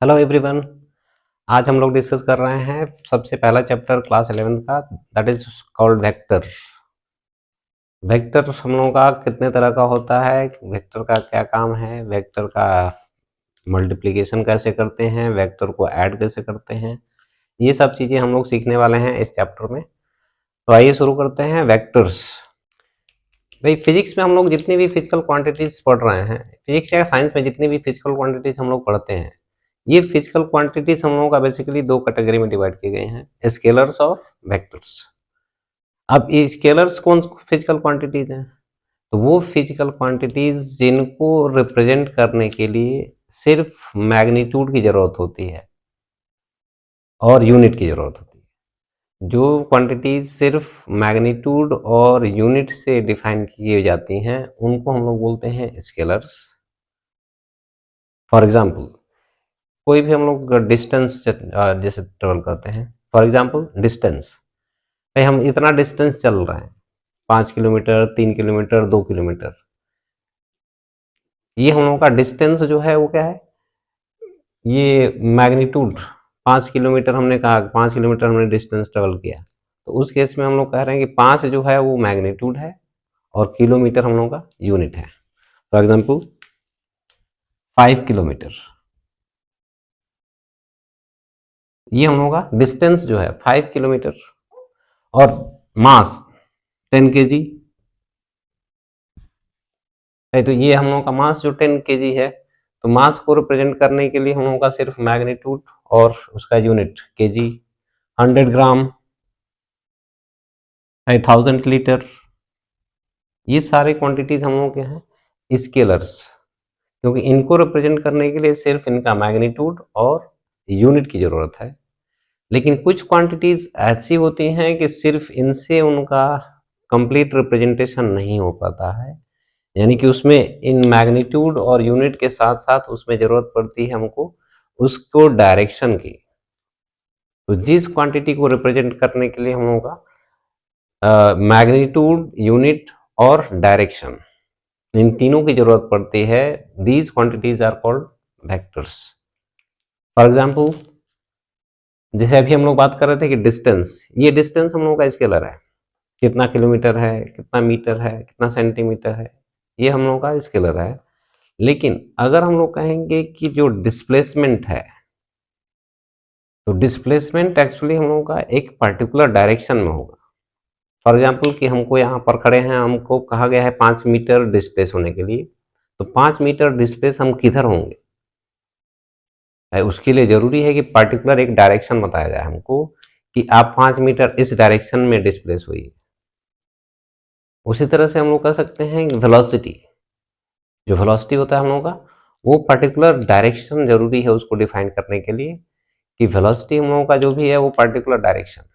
Hello everyone. आज हम लोग डिस्कस कर रहे हैं सबसे पहला चैप्टर क्लास 11th का, that is called vector. Vector हम लोगों का कितने तरह का होता है, वेक्टर का क्या काम है, वेक्टर का मल्टीप्लिकेशन कैसे करते हैं, वेक्टर को ऐड कैसे करते हैं, ये सब चीज़ें हम लोग सीखने वाले हैं इस चैप्टर में। तो आइए शुरू करते हैं। वेक्टर्स, भाई फिजिक्स में हम लोग जितनी भी फिजिकल क्वांटिटीज पढ़ रहे हैं, फिजिक्स या साइंस में जितनी भी फिजिकल क्वांटिटीज हम लोग पढ़ते हैं, ये फिजिकल क्वांटिटीज हम लोगों का बेसिकली दो कैटेगरी में डिवाइड किए गए हैं, स्केलर्स और वेक्टर्स। अब ये स्केलर्स कौन फिजिकल क्वांटिटीज हैं? तो वो फिजिकल क्वांटिटीज जिनको रिप्रेजेंट करने के लिए सिर्फ मैग्नीट्यूड की जरूरत होती है और यूनिट की जरूरत होती है। जो क्वांटिटीज सिर्फ मैग्नीट्यूड और यूनिट से डिफाइन की जाती हैं उनको हम लोग बोलते हैं स्केलर्स। फॉर एग्जाम्पल, कोई भी हम लोग डिस्टेंस जैसे ट्रेवल करते हैं, फॉर एग्जाम्पल डिस्टेंस, भाई हम इतना डिस्टेंस चल रहे हैं, 5 किलोमीटर, 3 किलोमीटर, 2 किलोमीटर, ये हम लोगों का डिस्टेंस जो है वो क्या है, ये मैग्नीट्यूड। 5 किलोमीटर हमने कहा, 5 किलोमीटर हमने डिस्टेंस ट्रेवल किया, तो उस केस में हम लोग कह रहे हैं कि 5 जो है वो मैग्नीट्यूड है और किलोमीटर हम लोगों का यूनिट है। फॉर एग्जाम्पल 5 किलोमीटर, ये हम लोगों का डिस्टेंस जो है 5 किलोमीटर, और मास 10 kg है, तो ये हम लोगों का मास जो 10 kg है, तो मास को रिप्रेजेंट करने के लिए हम लोगों का सिर्फ मैग्नीट्यूड और उसका यूनिट केजी, 100 ग्राम है, 1000 लीटर, ये सारे क्वांटिटीज हम लोगों के हैं स्केलर्स, क्योंकि इनको रिप्रेजेंट करने के लिए सिर्फ इनका मैग्नीट्यूड और यूनिट की जरूरत है। लेकिन कुछ क्वांटिटीज ऐसी होती हैं कि सिर्फ इनसे उनका कंप्लीट रिप्रेजेंटेशन नहीं हो पाता है, यानी कि उसमें इन मैग्नीट्यूड और यूनिट के साथ साथ उसमें जरूरत पड़ती है हमको उसको डायरेक्शन की। तो जिस क्वांटिटी को रिप्रेजेंट करने के लिए हम लोगों का मैग्नीट्यूड, यूनिट और डायरेक्शन, इन तीनों की जरूरत पड़ती है, these quantities are called vectors. For example, जैसे अभी हम लोग बात कर रहे थे कि डिस्टेंस, ये डिस्टेंस हम लोगों का स्केलर है, कितना किलोमीटर है, कितना मीटर है, कितना सेंटीमीटर है, ये हम लोगों का स्केलर है। लेकिन अगर हम लोग कहेंगे कि जो डिस्प्लेसमेंट है, तो डिस्प्लेसमेंट एक्चुअली हम लोगों का एक पर्टिकुलर डायरेक्शन में होगा। फॉर एग्जाम्पल कि हमको यहाँ पर खड़े हैं, हमको कहा गया है 5 मीटर डिस्प्लेस होने के लिए, तो 5 मीटर डिस्प्लेस हम किधर होंगे, उसके लिए जरूरी है कि पर्टिकुलर एक डायरेक्शन बताया जाए हमको कि आप 5 मीटर इस डायरेक्शन में डिस्प्लेस हुई। उसी तरह से हम लोग कह सकते हैं वेलोसिटी, जो वेलोसिटी होता है हम लोगों का, वो पर्टिकुलर डायरेक्शन जरूरी है उसको डिफाइन करने के लिए, कि वेलोसिटी हम लोगों का जो भी है वो पर्टिकुलर डायरेक्शन।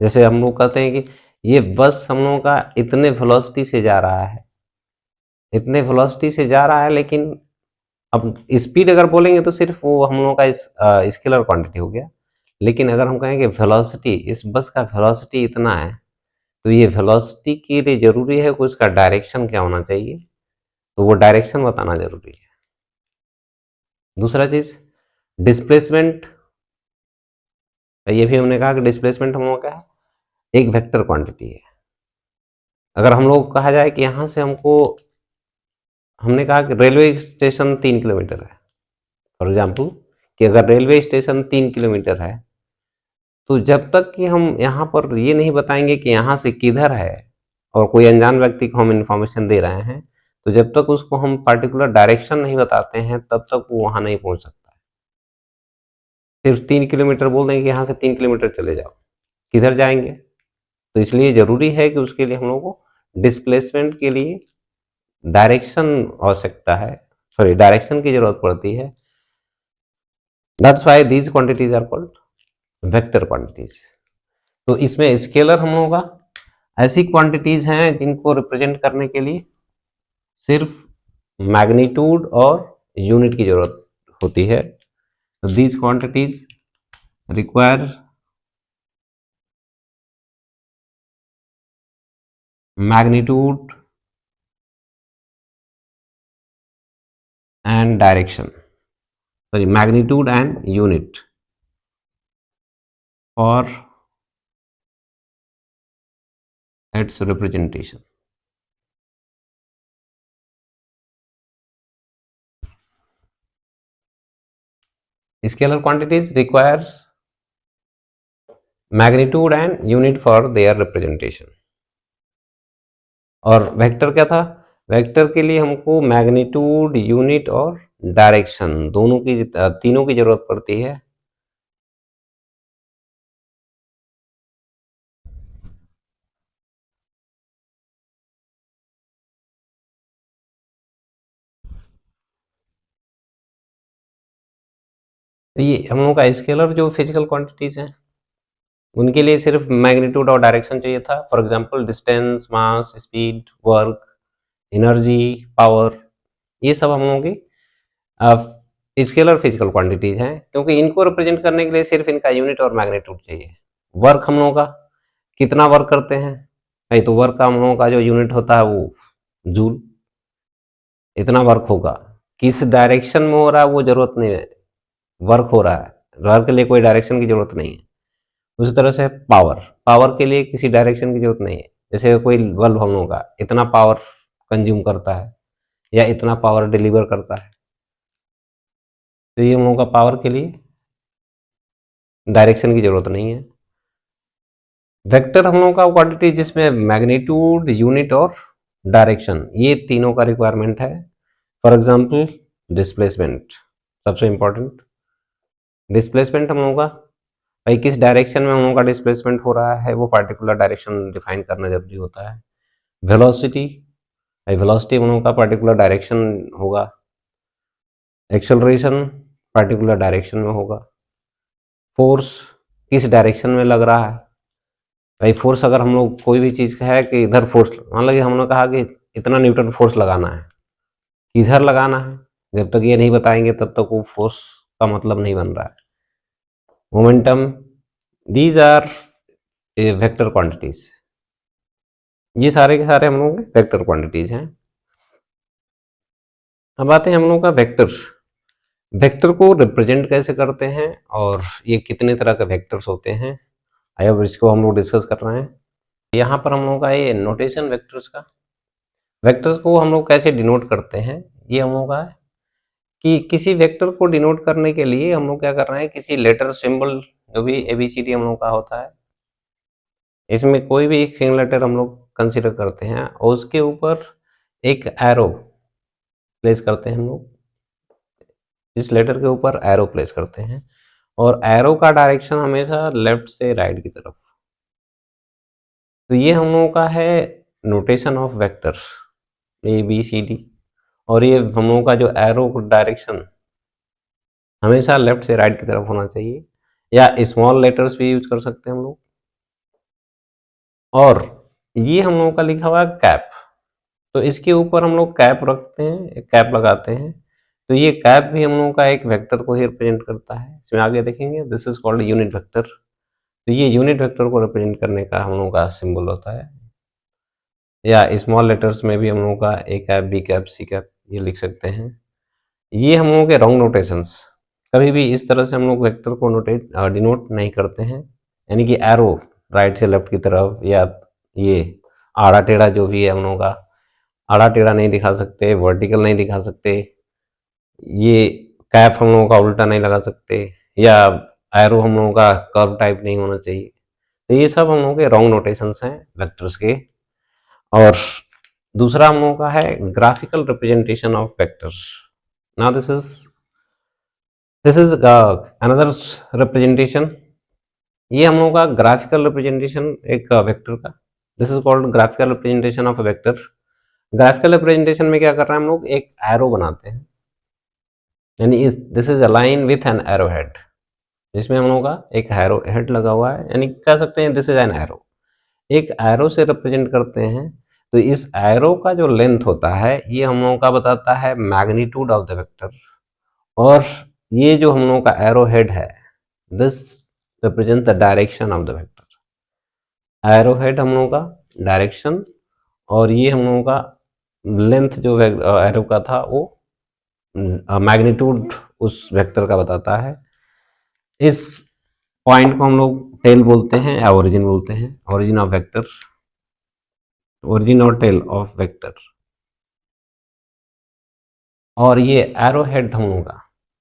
जैसे हम लोग कहते हैं कि ये बस हम लोगों का इतने वेलोसिटी से जा रहा है, इतने वेलोसिटी से जा रहा है, लेकिन अब स्पीड अगर बोलेंगे तो सिर्फ वो हम लोगों का स्केलर क्वांटिटी हो गया। लेकिन अगर हम कहेंगे वेलोसिटी, इस बस का वेलोसिटी इतना है, तो ये वेलोसिटी के लिए जरूरी है कि उसका डायरेक्शन क्या होना चाहिए, तो वो डायरेक्शन बताना जरूरी है। दूसरा चीज डिस्प्लेसमेंट, ये भी हमने कहा कि डिस्प्लेसमेंट हम लोग का है एक वेक्टर क्वांटिटी है। अगर हम लोग कहा जाए कि यहाँ से हमको, हमने कहा कि रेलवे स्टेशन 3 किलोमीटर है, फॉर एग्जाम्पल कि अगर रेलवे स्टेशन 3 किलोमीटर है, तो जब तक कि हम यहाँ पर ये नहीं बताएंगे कि यहाँ से किधर है, और कोई अनजान व्यक्ति को हम इंफॉर्मेशन दे रहे हैं, तो जब तक उसको हम पर्टिकुलर डायरेक्शन नहीं बताते हैं तब तक वो वहां नहीं पहुंच सकता है। सिर्फ 3 किलोमीटर बोल देंगे कि यहाँ से 3 किलोमीटर चले जाओ, किधर जाएंगे? तो इसलिए जरूरी है कि उसके लिए हम लोग को डिस्प्लेसमेंट के लिए डायरेक्शन आवश्यकता है, सॉरी डायरेक्शन की जरूरत पड़ती है। That's why these quantities are called vector quantities. तो इसमें स्केलर हम लोगों का ऐसी क्वांटिटीज हैं जिनको रिप्रेजेंट करने के लिए सिर्फ मैग्नीट्यूड और यूनिट की जरूरत होती है। These quantities require magnitude and direction. sorry, magnitude and unit for its representation. Scalar quantities requires magnitude and unit for their representation. और वेक्टर क्या था? वेक्टर के लिए हमको मैग्नीट्यूड, यूनिट और डायरेक्शन दोनों की, तीनों की जरूरत पड़ती है। तो ये हम लोगों का स्केलर जो फिजिकल क्वांटिटीज हैं उनके लिए सिर्फ मैग्नीट्यूड और डायरेक्शन चाहिए था। For example distance, mass, speed, work, energy, power, ये सब हम लोगों की स्केलर फिजिकल क्वांटिटीज हैं, क्योंकि इनको रिप्रेजेंट करने के लिए सिर्फ इनका यूनिट और मैग्नीट्यूड चाहिए। वर्क हम लोगों का कितना वर्क करते हैं, नहीं तो वर्क का हम लोगों का जो यूनिट होता है वो जूल, इतना वर्क होगा। किस डायरेक्शन में हो रहा है वो जरूरत नहीं है, वर्क हो रहा है, वर्क के लिए कोई डायरेक्शन की जरूरत नहीं है। उसी तरह से पावर, पावर के लिए किसी डायरेक्शन की जरूरत नहीं है। जैसे कोई बल्ब हम लोगों का इतना पावर कंज्यूम करता है या इतना पावर डिलीवर करता है, तो ये हम लोगों का पावर के लिए डायरेक्शन की जरूरत नहीं है। वेक्टर हम लोगों का क्वांटिटी जिसमें मैग्नीट्यूड, यूनिट और डायरेक्शन ये तीनों का रिक्वायरमेंट है। फॉर एग्जांपल डिस्प्लेसमेंट, सबसे इंपॉर्टेंट डिस्प्लेसमेंट हम लोगों का, भाई किस डायरेक्शन में हम लोगों का डिस्प्लेसमेंट हो रहा है वो पर्टिकुलर डायरेक्शन डिफाइन करना जरूरी होता है। वेलोसिटी, भाई वेलोसिटी हम लोगों का पर्टिकुलर डायरेक्शन होगा। एक्सेलरेशन पर्टिकुलर डायरेक्शन में होगा। फोर्स किस डायरेक्शन में लग रहा है, भाई फोर्स अगर हम लोग कोई भी चीज़ का है कि इधर फोर्स, मान लीजिए हमने कहा कि इतना न्यूटन फोर्स लगाना है, किधर लगाना है, जब तक ये नहीं बताएंगे तब तक वो फोर्स का मतलब नहीं बन रहा है। Momentum, these are vector quantities, ये सारे के सारे हम लोग वेक्टर क्वांटिटीज हैं। अब आते हैं हम लोग का वेक्टर्स। वेक्टर को रिप्रेजेंट कैसे करते हैं और ये कितने तरह के वेक्टर्स होते हैं, अब इसको हम लोग डिस्कस कर रहे हैं। यहाँ पर हम लोग का ये नोटेशन वेक्टर्स का, वेक्टर्स को हम लोग कैसे डिनोट करते हैं, ये हम लोग का है कि किसी वेक्टर को डिनोट करने के लिए हम लोग क्या कर रहे हैं, किसी लेटर सिंबल जो भी ABCD हम लोग का होता है, इसमें कोई भी एक सिंगल लेटर हम लोग कंसिडर करते हैं और उसके ऊपर एक एरो प्लेस करते हैं हम लोग, इस लेटर के ऊपर एरो प्लेस करते हैं और एरो का डायरेक्शन हमेशा लेफ्ट से राइट की तरफ। तो ये हम लोगों का है नोटेशन ऑफ वेक्टर ABCD, और ये हम लोगों का जो एरो डायरेक्शन हमेशा लेफ्ट से राइट की तरफ होना चाहिए, या स्मॉल लेटर्स भी यूज कर सकते हैं हम लोग। और ये हम लोगों का लिखा हुआ है कैप, तो इसके ऊपर हम लोग कैप रखते हैं, कैप लगाते हैं, तो ये कैप भी हम लोगों का एक वेक्टर को ही रिप्रेजेंट करता है। इसमें आगे देखेंगे this is called unit vector, तो ये यूनिट वेक्टर को रिप्रेजेंट करने का हम लोगों का सिंबल होता है। या स्मॉल लेटर्स में भी हम लोगों का A cap, B cap, C cap ये लिख सकते हैं। ये हम लोगों के रॉन्ग नोटेशंस, कभी भी इस तरह से हम लोग वेक्टर को डिनोट नहीं करते हैं, यानी कि एरो राइट से लेफ्ट की तरफ, या ये आड़ा टेढ़ा जो भी है हम लोगों का आड़ा टेढ़ा नहीं दिखा सकते, वर्टिकल नहीं दिखा सकते, ये कैप हम लोगों का उल्टा नहीं लगा सकते, या एरो हम लोगों का कर्व टाइप नहीं होना चाहिए। तो ये सब हम लोगों के रॉन्ग नोटेशंस हैं वेक्टर्स के। और दूसरा हम लोगों का है graphical representation of vectors. Now this is another representation, ये हम लोगों का ग्राफिकल रिप्रेजेंटेशन एक वेक्टर का, this is called graphical representation of A vector. Graphical representation में क्या कर रहे हैं हम लोग, एक एरो बनाते हैं, यानी this is align with an arrow head, जिसमें हम लोगों का एक एरो हेड लगा हुआ है, यानी कह सकते हैं दिस इज एन एरो, एक एरो से रिप्रेजेंट करते हैं। तो इस एरो का जो लेंथ होता है ये हम लोगों का बताता है मैग्नीट्यूड ऑफ द वेक्टर, और ये जो हम लोगों का एरो हेड है this represent the direction of the vector. Arrow head हम लोगों का डायरेक्शन, और ये हम लोगों का लेंथ जो एरो का था वो मैग्नीट्यूड उस वेक्टर का बताता है। इस पॉइंट को हम लोग टेल बोलते हैं या ओरिजिन बोलते हैं, ओरिजिन ऑफ वेक्टर, ओरिजिन और टेल ऑफ वेक्टर। और ये एरो हेड हम लोग का,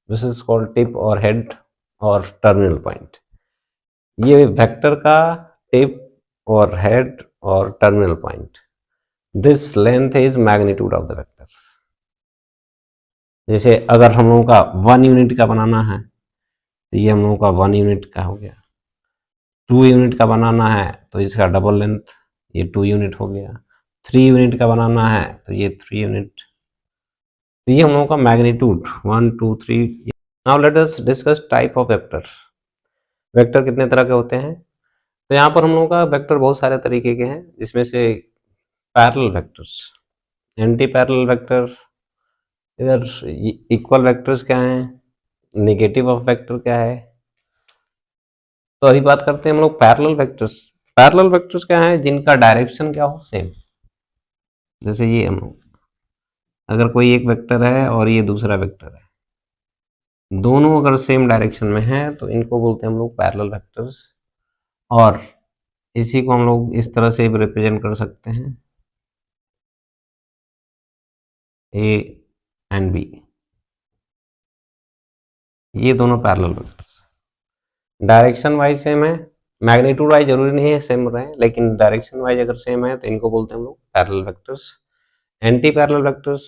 दिस इज कॉल्ड टिप और हेड और टर्मिनल पॉइंट। ये वेक्टर का टिप और हेड और terminal point, this length is magnitude of the vector. जैसे अगर हम लोगों का 1 यूनिट का बनाना है तो ये हम लोगों का 1 यूनिट का हो गया। 2 यूनिट का बनाना है तो इसका डबल लेंथ, ये 2 यूनिट हो गया। 3 यूनिट का बनाना है तो ये 3 यूनिट। तो ये हम लोगों का magnitude 1 2 3। Now let us discuss type of vector. Vector कितने तरह के होते हैं? तो यहाँ पर हम लोगों का वेक्टर बहुत सारे तरीके के हैं, जिसमें से parallel vectors, anti parallel vector, इधर इक्वल वेक्टर्स क्या हैं, नेगेटिव ऑफ वेक्टर क्या है। तो अभी बात करते हैं हम लोग पैरेलल वेक्टर्स। पैरेलल वेक्टर्स क्या है? जिनका डायरेक्शन क्या हो, सेम। जैसे ये हम लोग, अगर कोई एक वेक्टर है और ये दूसरा वेक्टर है, दोनों अगर सेम डायरेक्शन में है तो इनको बोलते हैं हम लोग पैरेलल वेक्टर्स। और इसी को हम लोग इस तरह से भी रिप्रेजेंट कर सकते हैं, ए एंड बी, ये दोनों parallel vectors. Direction wise same है, मैग्नीट्यूड वाइज जरूरी नहीं है सेम रहे, लेकिन डायरेक्शन वाइज अगर सेम है तो इनको बोलते हैं हम लोग parallel vectors. Anti parallel vectors,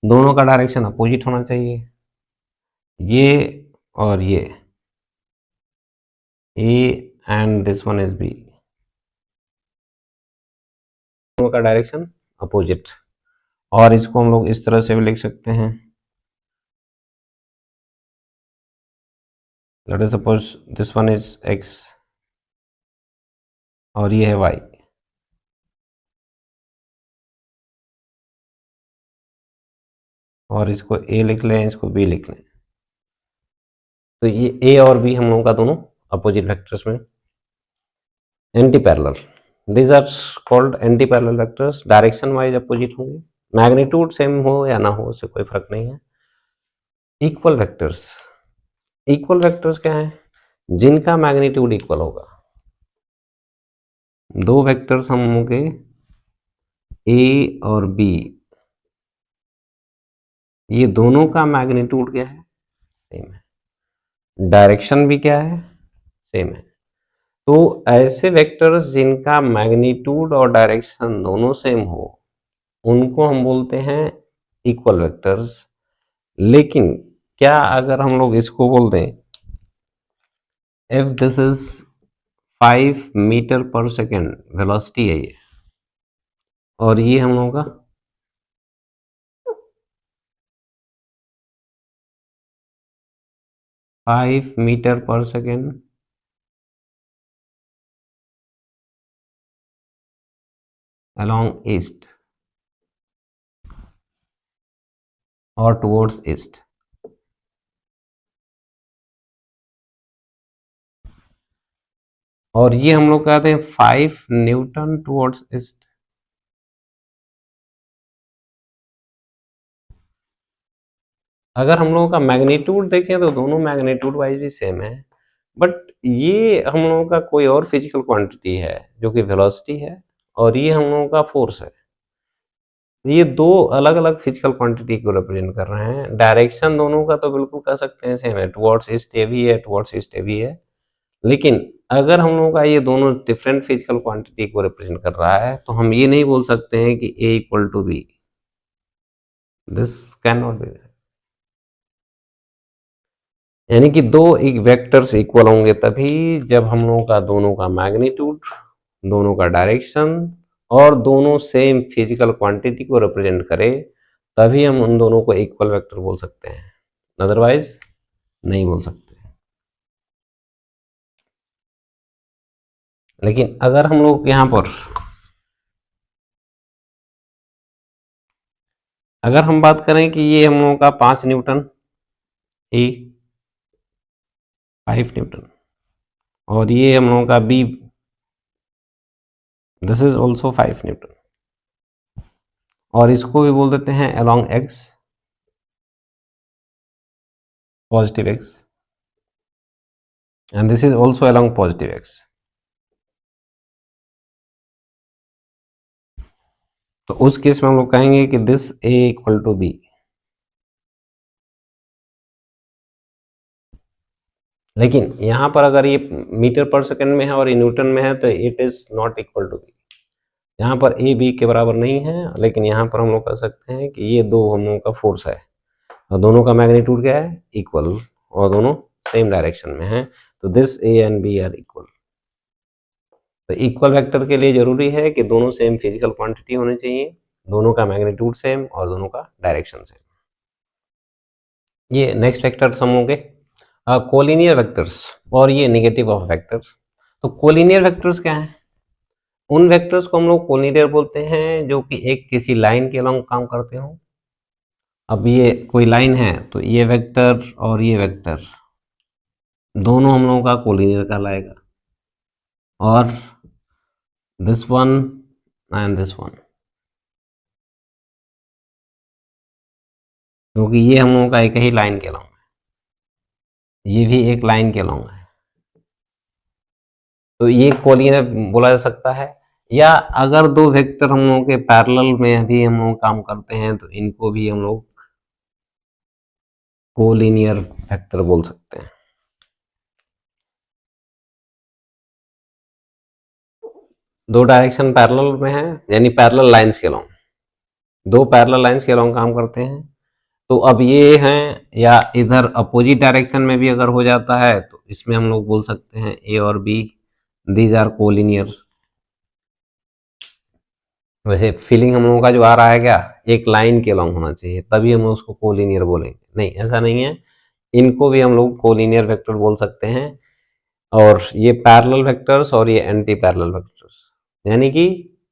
दोनों का डायरेक्शन अपोजिट होना चाहिए, ये और ये, A and this one is B, दोनों का डायरेक्शन अपोजिट। और इसको हम लोग इस तरह से भी लिख सकते हैं, late us suppose this one is x और ये है वाई। और इसको ए लिख लें, इसको बी लिख लें। तो ये ए और बी हम लोगों का दोनों अपोजिट वेक्टर्स में anti parallel, these are called anti parallel vectors. Direction wise opposite होंगे, मैग्नीट्यूड सेम हो या ना हो उससे कोई फर्क नहीं है। इक्वल वेक्टर्स, इक्वल वेक्टर्स क्या है? जिनका मैग्नीट्यूड इक्वल होगा। दो वेक्टर्स हम होंगे ए और बी, ये दोनों का मैग्नीट्यूड क्या है? सेम है। डायरेक्शन भी क्या है? सेम है। तो ऐसे वेक्टर्स जिनका मैग्नीट्यूड और डायरेक्शन दोनों सेम हो, उनको हम बोलते हैं इक्वल वेक्टर्स। लेकिन क्या अगर हम लोग इसको बोल दें, इफ दिस इज 5 मीटर पर सेकेंड वेलोसिटी है ये, और ये हम लोगों का 5 मीटर पर सेकेंड along east और towards east, और ये हम लोग कहते हैं 5 न्यूटन टुवर्ड्स ईस्ट। अगर हम लोगों का मैग्नीट्यूड देखें तो दोनों मैग्नीट्यूड वाइज भी सेम है, बट ये हम लोगों का कोई और फिजिकल क्वांटिटी है जो कि वेलोसिटी है, और ये हम लोगों का फोर्स है। ये दो अलग अलग फिजिकल क्वांटिटी को रिप्रेजेंट कर रहे हैं। डायरेक्शन दोनों का तो बिल्कुल कह सकते हैं सेम है, टुवर्ड्स ईस्ट ए भी है, टुवर्ड्स ईस्ट ए भी है। लेकिन अगर हम लोगों का ये दोनों डिफरेंट फिजिकल क्वांटिटी को रिप्रेजेंट कर रहा है तो हम ये नहीं बोल सकते हैं कि A equal to B, this can not be. यानी कि दो एक वेक्टर्स इक्वल होंगे तभी जब हम लोगों का दोनों का मैग्नीट्यूड, दोनों का डायरेक्शन और दोनों सेम फिजिकल क्वांटिटी को रिप्रेजेंट करे, तभी हम उन दोनों को इक्वल वेक्टर बोल सकते हैं, अदरवाइज नहीं बोल सकते। लेकिन अगर हम लोग यहाँ पर अगर हम बात करें कि ये हम लोगों का 5 न्यूटन, ए 5 न्यूटन, और ये हम लोगों का B, this is also 5 newton, और इसको भी बोल देते हैं along x, positive x and this is also along positive x. तो उस केस में हम लोग कहेंगे कि this a equal to b। लेकिन यहां पर अगर ये मीटर पर सेकंड में है और ये न्यूटन में है तो it is not equal to B. यहाँ पर ए बी के बराबर नहीं है, लेकिन यहाँ पर हम लोग कह सकते हैं कि ये दो हम लोगों का फोर्स है और दोनों का मैग्नीट्यूड क्या है, इक्वल, और दोनों सेम डायरेक्शन में है। तो this A and B are equal. तो इक्वल वेक्टर के लिए जरूरी है कि दोनों सेम फिजिकल क्वांटिटी होनी चाहिए, दोनों का मैग्नीट्यूड सेम और दोनों का डायरेक्शन सेम। ये नेक्स्ट वेक्टर हम होंगे कोलिनियर वेक्टर्स और ये नेगेटिव ऑफ वेक्टर्स। तो कोलिनियर वेक्टर्स क्या है? उन वेक्टर्स को हम लोग कोलिनियर बोलते हैं जो कि एक किसी लाइन के अलॉन्ग काम करते हो। अब ये कोई लाइन है तो ये वेक्टर और ये वेक्टर दोनों हम लोगों का कोलिनियर कहलाएगा, और this one and this one, क्योंकि ये हम लोगों का एक ही लाइन के अलॉन्ग है, ये भी एक लाइन के अलॉन्ग है, तो ये कोलिनियर बोला जा सकता है। या अगर दो वेक्टर हम लोगों के पैरेलल में भी हम लोग काम करते हैं तो इनको भी हम लोग कोलिनियर वेक्टर बोल सकते हैं। दो डायरेक्शन पैरेलल में है, यानी पैरेलल लाइंस के अलॉन्ग, दो पैरेलल लाइंस के अलॉन्ग काम करते हैं। तो अब ये हैं, या इधर अपोजिट डायरेक्शन में भी अगर हो जाता है तो इसमें हम लोग बोल सकते हैं ए और बी, दीज आर कोलिनियर। वैसे फीलिंग हम लोगों का जो आ रहा है क्या, एक लाइन के अलॉन्ग होना चाहिए तभी हम उसको कोलिनियर बोलेंगे, नहीं ऐसा नहीं है, इनको भी हम लोग कोलिनियर वेक्टर बोल सकते हैं। और ये पैरेलल वेक्टर्स और ये एंटी पैरेलल वेक्टर्स, यानी कि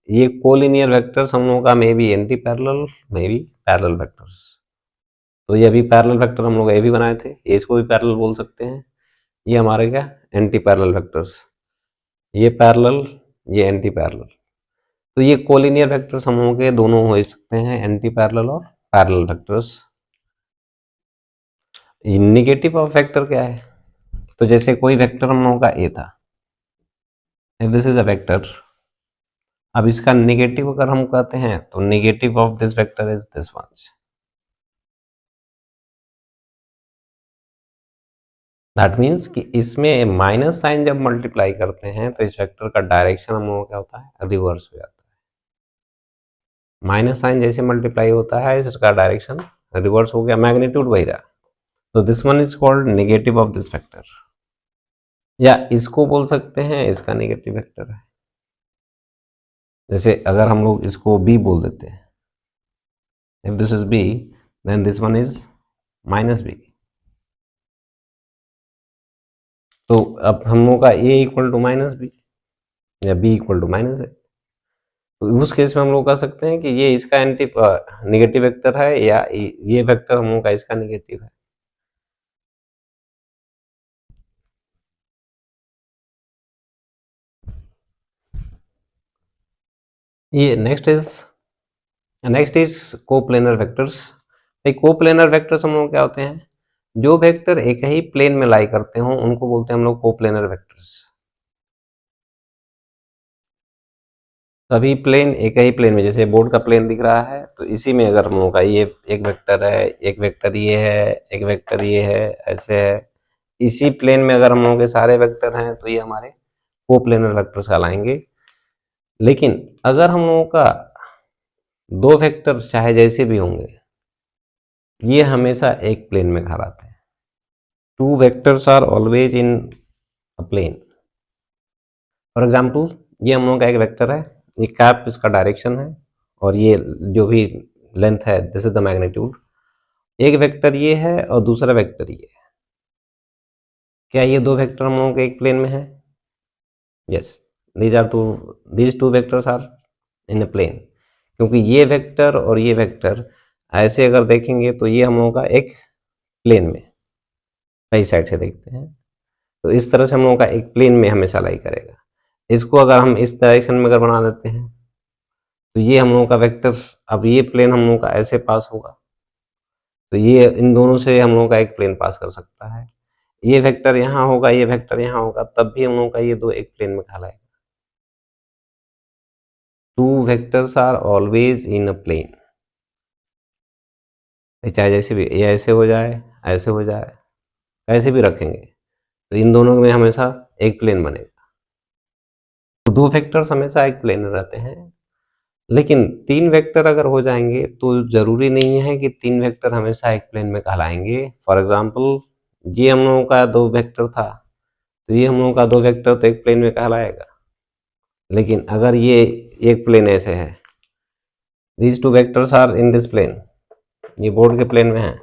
ये कोलिनियर वेक्टर्स हम लोगों का may be anti parallel, may be parallel vectors. तो ये अभी पैरेलल वेक्टर हम लोग ये भी बनाए थे, ये इसको भी पैरेलल बोल सकते हैं। ये हमारे क्या, एंटी पैरेलल वेक्टर्स, ये पैरेलल, ये एंटी पैरेलल। तो ये कोलिनियर वेक्टर्स हम लोगों के दोनों हो सकते हैं, एंटी पैरेलल और parallel vectors. Negative of vector क्या है? तो जैसे कोई वेक्टर हम लोगों का ए था, if this is a vector, अब इसका नेगेटिव अगर हम कहते हैं तो negative of this vector is this one. That means कि इसमें माइनस साइन जब मल्टीप्लाई करते हैं तो इस वेक्टर का डायरेक्शन हम लोगों का क्या होता है, रिवर्स हो जाता है। माइनस साइन जैसे मल्टीप्लाई होता है इसका डायरेक्शन रिवर्स हो गया, मैग्नीट्यूड वही रहा। तो this one is called negative of this vector, या इसको बोल सकते हैं इसका नेगेटिव वेक्टर है। जैसे अगर हम लोग इसको बी बोल देते हैं, if this is B then this one is minus B. तो अब हम लोग का A equal to minus B या B equal to minus A, तो उस केस में हम लोग कह सकते हैं कि ये इसका एंटी नेगेटिव वेक्टर है, या ये वेक्टर हम लोग का इसका नेगेटिव है। ये next is coplanar vectors. Coplanar vectors हम लोग क्या होते हैं, जो वेक्टर एक ही प्लेन में लाई करते हो उनको बोलते हैं हम लोग कोप्लेनर वेक्टर्स। सभी प्लेन एक ही प्लेन में, जैसे बोर्ड का प्लेन दिख रहा है तो इसी में अगर हम लोग का ये एक वेक्टर है, एक वेक्टर ये है, एक वेक्टर ये है, ऐसे है, इसी प्लेन में अगर हम लोगों के सारे वेक्टर हैं तो ये हमारे कोप्लेनर वेक्टर्स कहलाएंगे। लेकिन अगर हम लोगों का दो वेक्टर चाहे जैसे भी होंगे ये हमेशा एक प्लेन में कहलाते हैं। Two vectors are always in a plane. For example ये हम लोगों का एक वेक्टर है, ये कैप इसका डायरेक्शन है और ये जो भी लेंथ है दिस इज द मैग्नीट्यूड। एक वेक्टर ये है और दूसरा वेक्टर ये है। क्या ये दो वेक्टर हम लोगों के एक प्लेन में है? Yes, these two vectors are in a plane, क्योंकि ये वेक्टर और ये वेक्टर ऐसे अगर देखेंगे तो ये हम लोगों का एक प्लेन में, कई साइड से देखते हैं तो इस तरह से हम लोगों का एक प्लेन में हमेशा लाई करेगा। इसको अगर हम इस डायरेक्शन में अगर बना देते हैं तो ये हम लोगों का वेक्टर, अब ये प्लेन हम लोगों का ऐसे पास होगा, तो ये इन दोनों से हम लोगों का एक प्लेन पास कर सकता है। ये वेक्टर यहाँ होगा, ये वेक्टर यहाँ होगा, तब भी हम लोगों का ये दो एक प्लेन में कहलाएगा। Two vectors are always in a plane, चाहे जैसे भी, ये ऐसे हो जाए, ऐसे हो जाए, ऐसे भी रखेंगे तो इन दोनों में हमेशा एक प्लेन बनेगा। तो दो वेक्टर्स हमेशा एक प्लेन में रहते हैं, लेकिन तीन वेक्टर अगर हो जाएंगे तो जरूरी नहीं है कि तीन वेक्टर हमेशा एक प्लेन में कहलाएंगे। फॉर एग्जांपल ये हम लोगों का दो वेक्टर था, तो ये हम लोगों का दो वेक्टर तो एक प्लेन में कहलाएगा। लेकिन अगर ये एक प्लेन ऐसे है, these two vectors are in this plane, ये बोर्ड के प्लेन में है,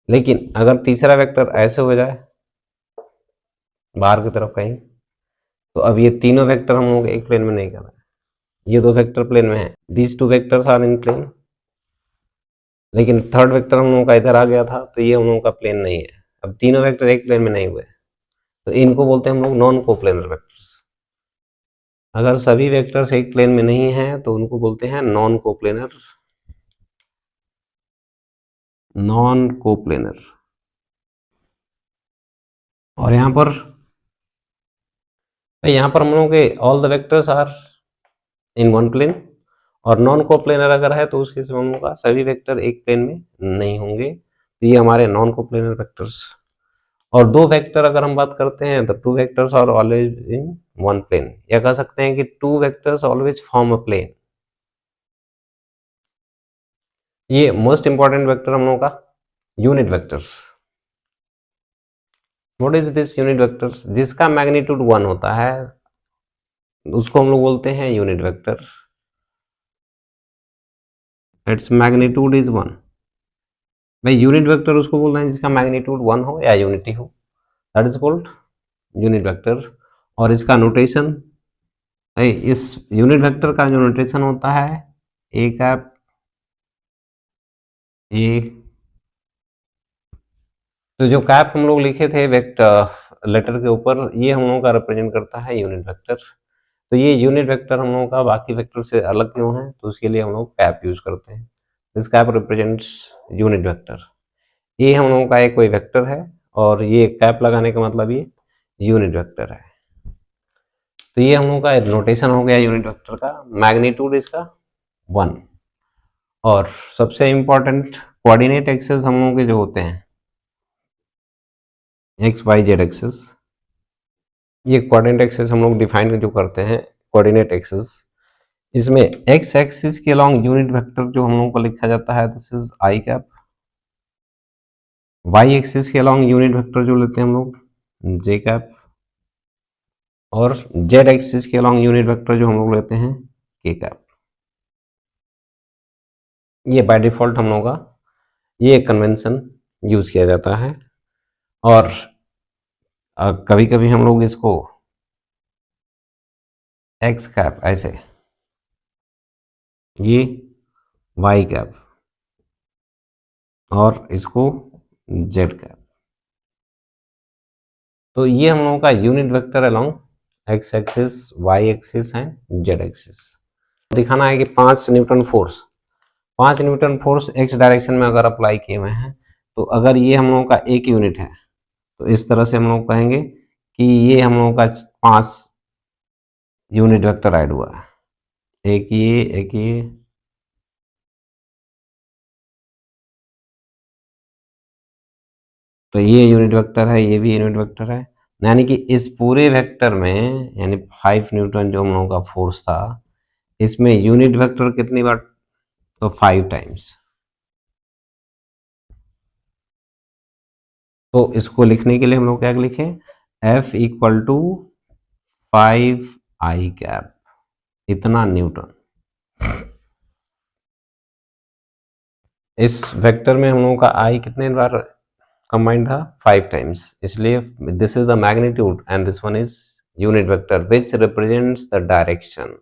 लेकिन अगर तीसरा वेक्टर ऐसे हो जाए बाहर की तरफ कहीं, तो अब ये तीनों वेक्टर हम लोग एक प्लेन में नहीं कहलाए। ये दो वेक्टर प्लेन में है, these two vectors are in plane, लेकिन थर्ड वेक्टर हम लोगों का इधर आ गया था, तो ये हम लोगों का प्लेन नहीं है। अब तीनों वेक्टर एक प्लेन में नहीं हुए, तो इनको बोलते हैं हम लोग नॉन कोप्लेनर वेक्टर्स। अगर सभी वेक्टर्स एक प्लेन में नहीं है तो उनको बोलते हैं नॉन कोप्लेनर, नॉन कोप्लेनर। और यहाँ पर हम लोगों के all the vectors are in one plane, और नॉन कोप्लेनर अगर है तो उसके हम लोगों का सभी वेक्टर एक प्लेन में नहीं होंगे, तो ये हमारे नॉन कोप्लेनर वेक्टर्स। और दो वेक्टर अगर हम बात करते हैं तो two vectors are always in one plane, या कह सकते हैं कि two vectors always form a plane. ये मोस्ट इंपॉर्टेंट वेक्टर हम लोगों का unit vectors. What is this unit vectors? जिसका मैग्नीट्यूड 1 होता है उसको हम लोग बोलते हैं unit vector, its magnitude is 1। भाई यूनिट वेक्टर उसको बोल रहे हैं जिसका मैग्नीट्यूड 1 हो या यूनिटी हो, that is called unit vector. और इसका नोटेशन, इस यूनिट वेक्टर का जो नोटेशन होता है ए कैप ए, तो जो कैप हम लोग लिखे थे वेक्टर लेटर के ऊपर, ये हम लोगों का रिप्रेजेंट करता है यूनिट वेक्टर। तो ये यूनिट वेक्टर हम लोगों का बाकी वेक्टर से अलग क्यों है, तो उसके लिए हम लोग कैप यूज करते हैं। This cap represents unit vector. ये हम लोगों का एक कोई वेक्टर है और ये कैप लगाने का मतलब ये यूनिट वेक्टर है। तो ये हम लोगों का नोटेशन हो गया यूनिट वेक्टर का, मैग्नीट्यूड इसका 1। और सबसे इंपॉर्टेंट कोऑर्डिनेट एक्सेस हम लोगों के जो होते हैं एक्स वाई जेड एक्सेस, ये कोऑर्डिनेट एक्सेस हम लोग डिफाइन जो करते हैं कोऑर्डिनेट एक्सेस, इसमें एक्स एक्सिस के अलॉन्ग यूनिट वेक्टर जो हम लोगों को लिखा जाता है this is i cap, y axis के अलॉन्ग यूनिट वेक्टर जो लेते हैं हम लोग जे कैप, और जेड एक्सिस के अलॉन्ग यूनिट वेक्टर जो हम लोग लेते हैं के कैप। ये बाय डिफॉल्ट हम लोग का ये कन्वेंशन यूज किया जाता है। और कभी कभी हम लोग इसको एक्स कैप ऐसे, ये वाई कैप, और इसको जेड कैप। तो ये हम लोगों का unit vector along x axis, y axis and z axis. दिखाना है कि 5 न्यूटन फोर्स एक्स डायरेक्शन में अगर अप्लाई किए हुए हैं, तो अगर ये हम लोगों का एक यूनिट है तो इस तरह से हम लोग कहेंगे कि ये हम लोगों का 5 यूनिट वेक्टर ऐड हुआ है, एक ये, तो ये यूनिट वेक्टर है, ये भी यूनिट वेक्टर है। यानी कि इस पूरे वेक्टर में, यानी 5 न्यूटन जो हम लोगों का फोर्स था, इसमें यूनिट वेक्टर कितनी बार, तो 5 टाइम्स। तो इसको लिखने के लिए हम लोग क्या लिखें, F equal to 5 i cap, इतना न्यूटन। इस वेक्टर में हम लोगों का आई कितने बार कंबाइंड था, 5 टाइम्स, इसलिए this is the magnitude and this one is unit vector which represents the direction.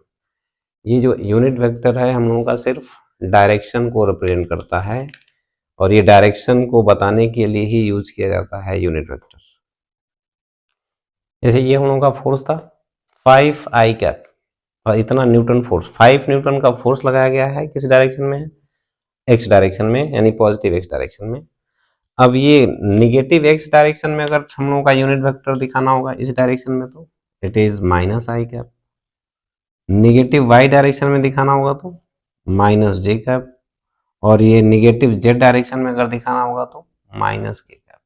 ये जो यूनिट वेक्टर है हम लोगों का सिर्फ डायरेक्शन को रिप्रेजेंट करता है, और ये डायरेक्शन को बताने के लिए ही यूज किया जाता है यूनिट वेक्टर। जैसे ये हम लोगों का फोर्स था 5 आई कैप, और इतना न्यूटन फोर्स, 5 न्यूटन का फोर्स लगाया गया है किस डायरेक्शन में, एक्स डायरेक्शन में, यानी पॉजिटिव एक्स डायरेक्शन में। अब ये निगेटिव एक्स डायरेक्शन में अगर हम लोगों का यूनिट वेक्टर दिखाना होगा इस डायरेक्शन में, तो it is minus I cap. Negative Y direction में दिखाना होगा तो माइनस जे कैप, और ये निगेटिव जेड डायरेक्शन में अगर दिखाना होगा तो माइनस के कैप।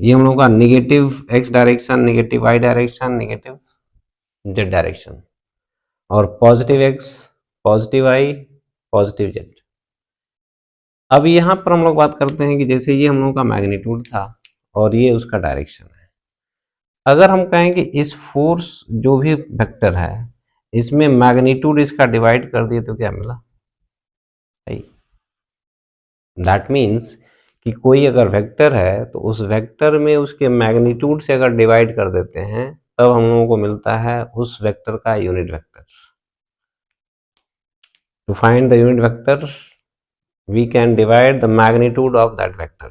ये हम लोगों का negative X direction, negative Y direction, negative Z direction, और positive X, positive Y, positive Z. अब यहाँ पर हम लोग बात करते हैं कि जैसे ये हम लोगों का मैग्नीट्यूड था और ये उसका डायरेक्शन है। अगर हम कहें कि इस फोर्स जो भी वेक्टर है इसमें मैग्नीट्यूड इसका डिवाइड कर दिए तो क्या मिला? दैट मीन्स कि कोई अगर वेक्टर है तो उस वेक्टर में उसके मैग्नीट्यूड से अगर डिवाइड कर देते हैं तब हम लोगों को मिलता है उस वेक्टर का unit vector. To find the unit vector we can divide the magnitude of that vector.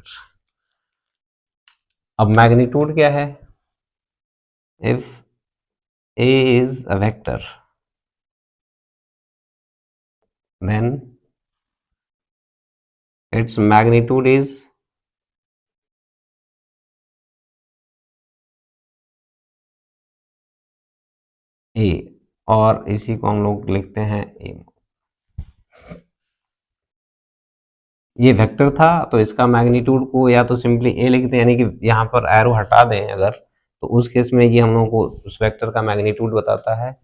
अब मैग्नीट्यूड क्या है? if a is a vector then its magnitude is a, और इसी को हम लोग लिखते हैं a। ये वेक्टर था तो इसका मैग्नीट्यूड को या तो सिंपली ए लिखते हैं, यानी कि यहाँ पर एरो हटा दें अगर, तो उस केस में ये हम लोगों को उस वेक्टर का मैग्नीट्यूड बताता है,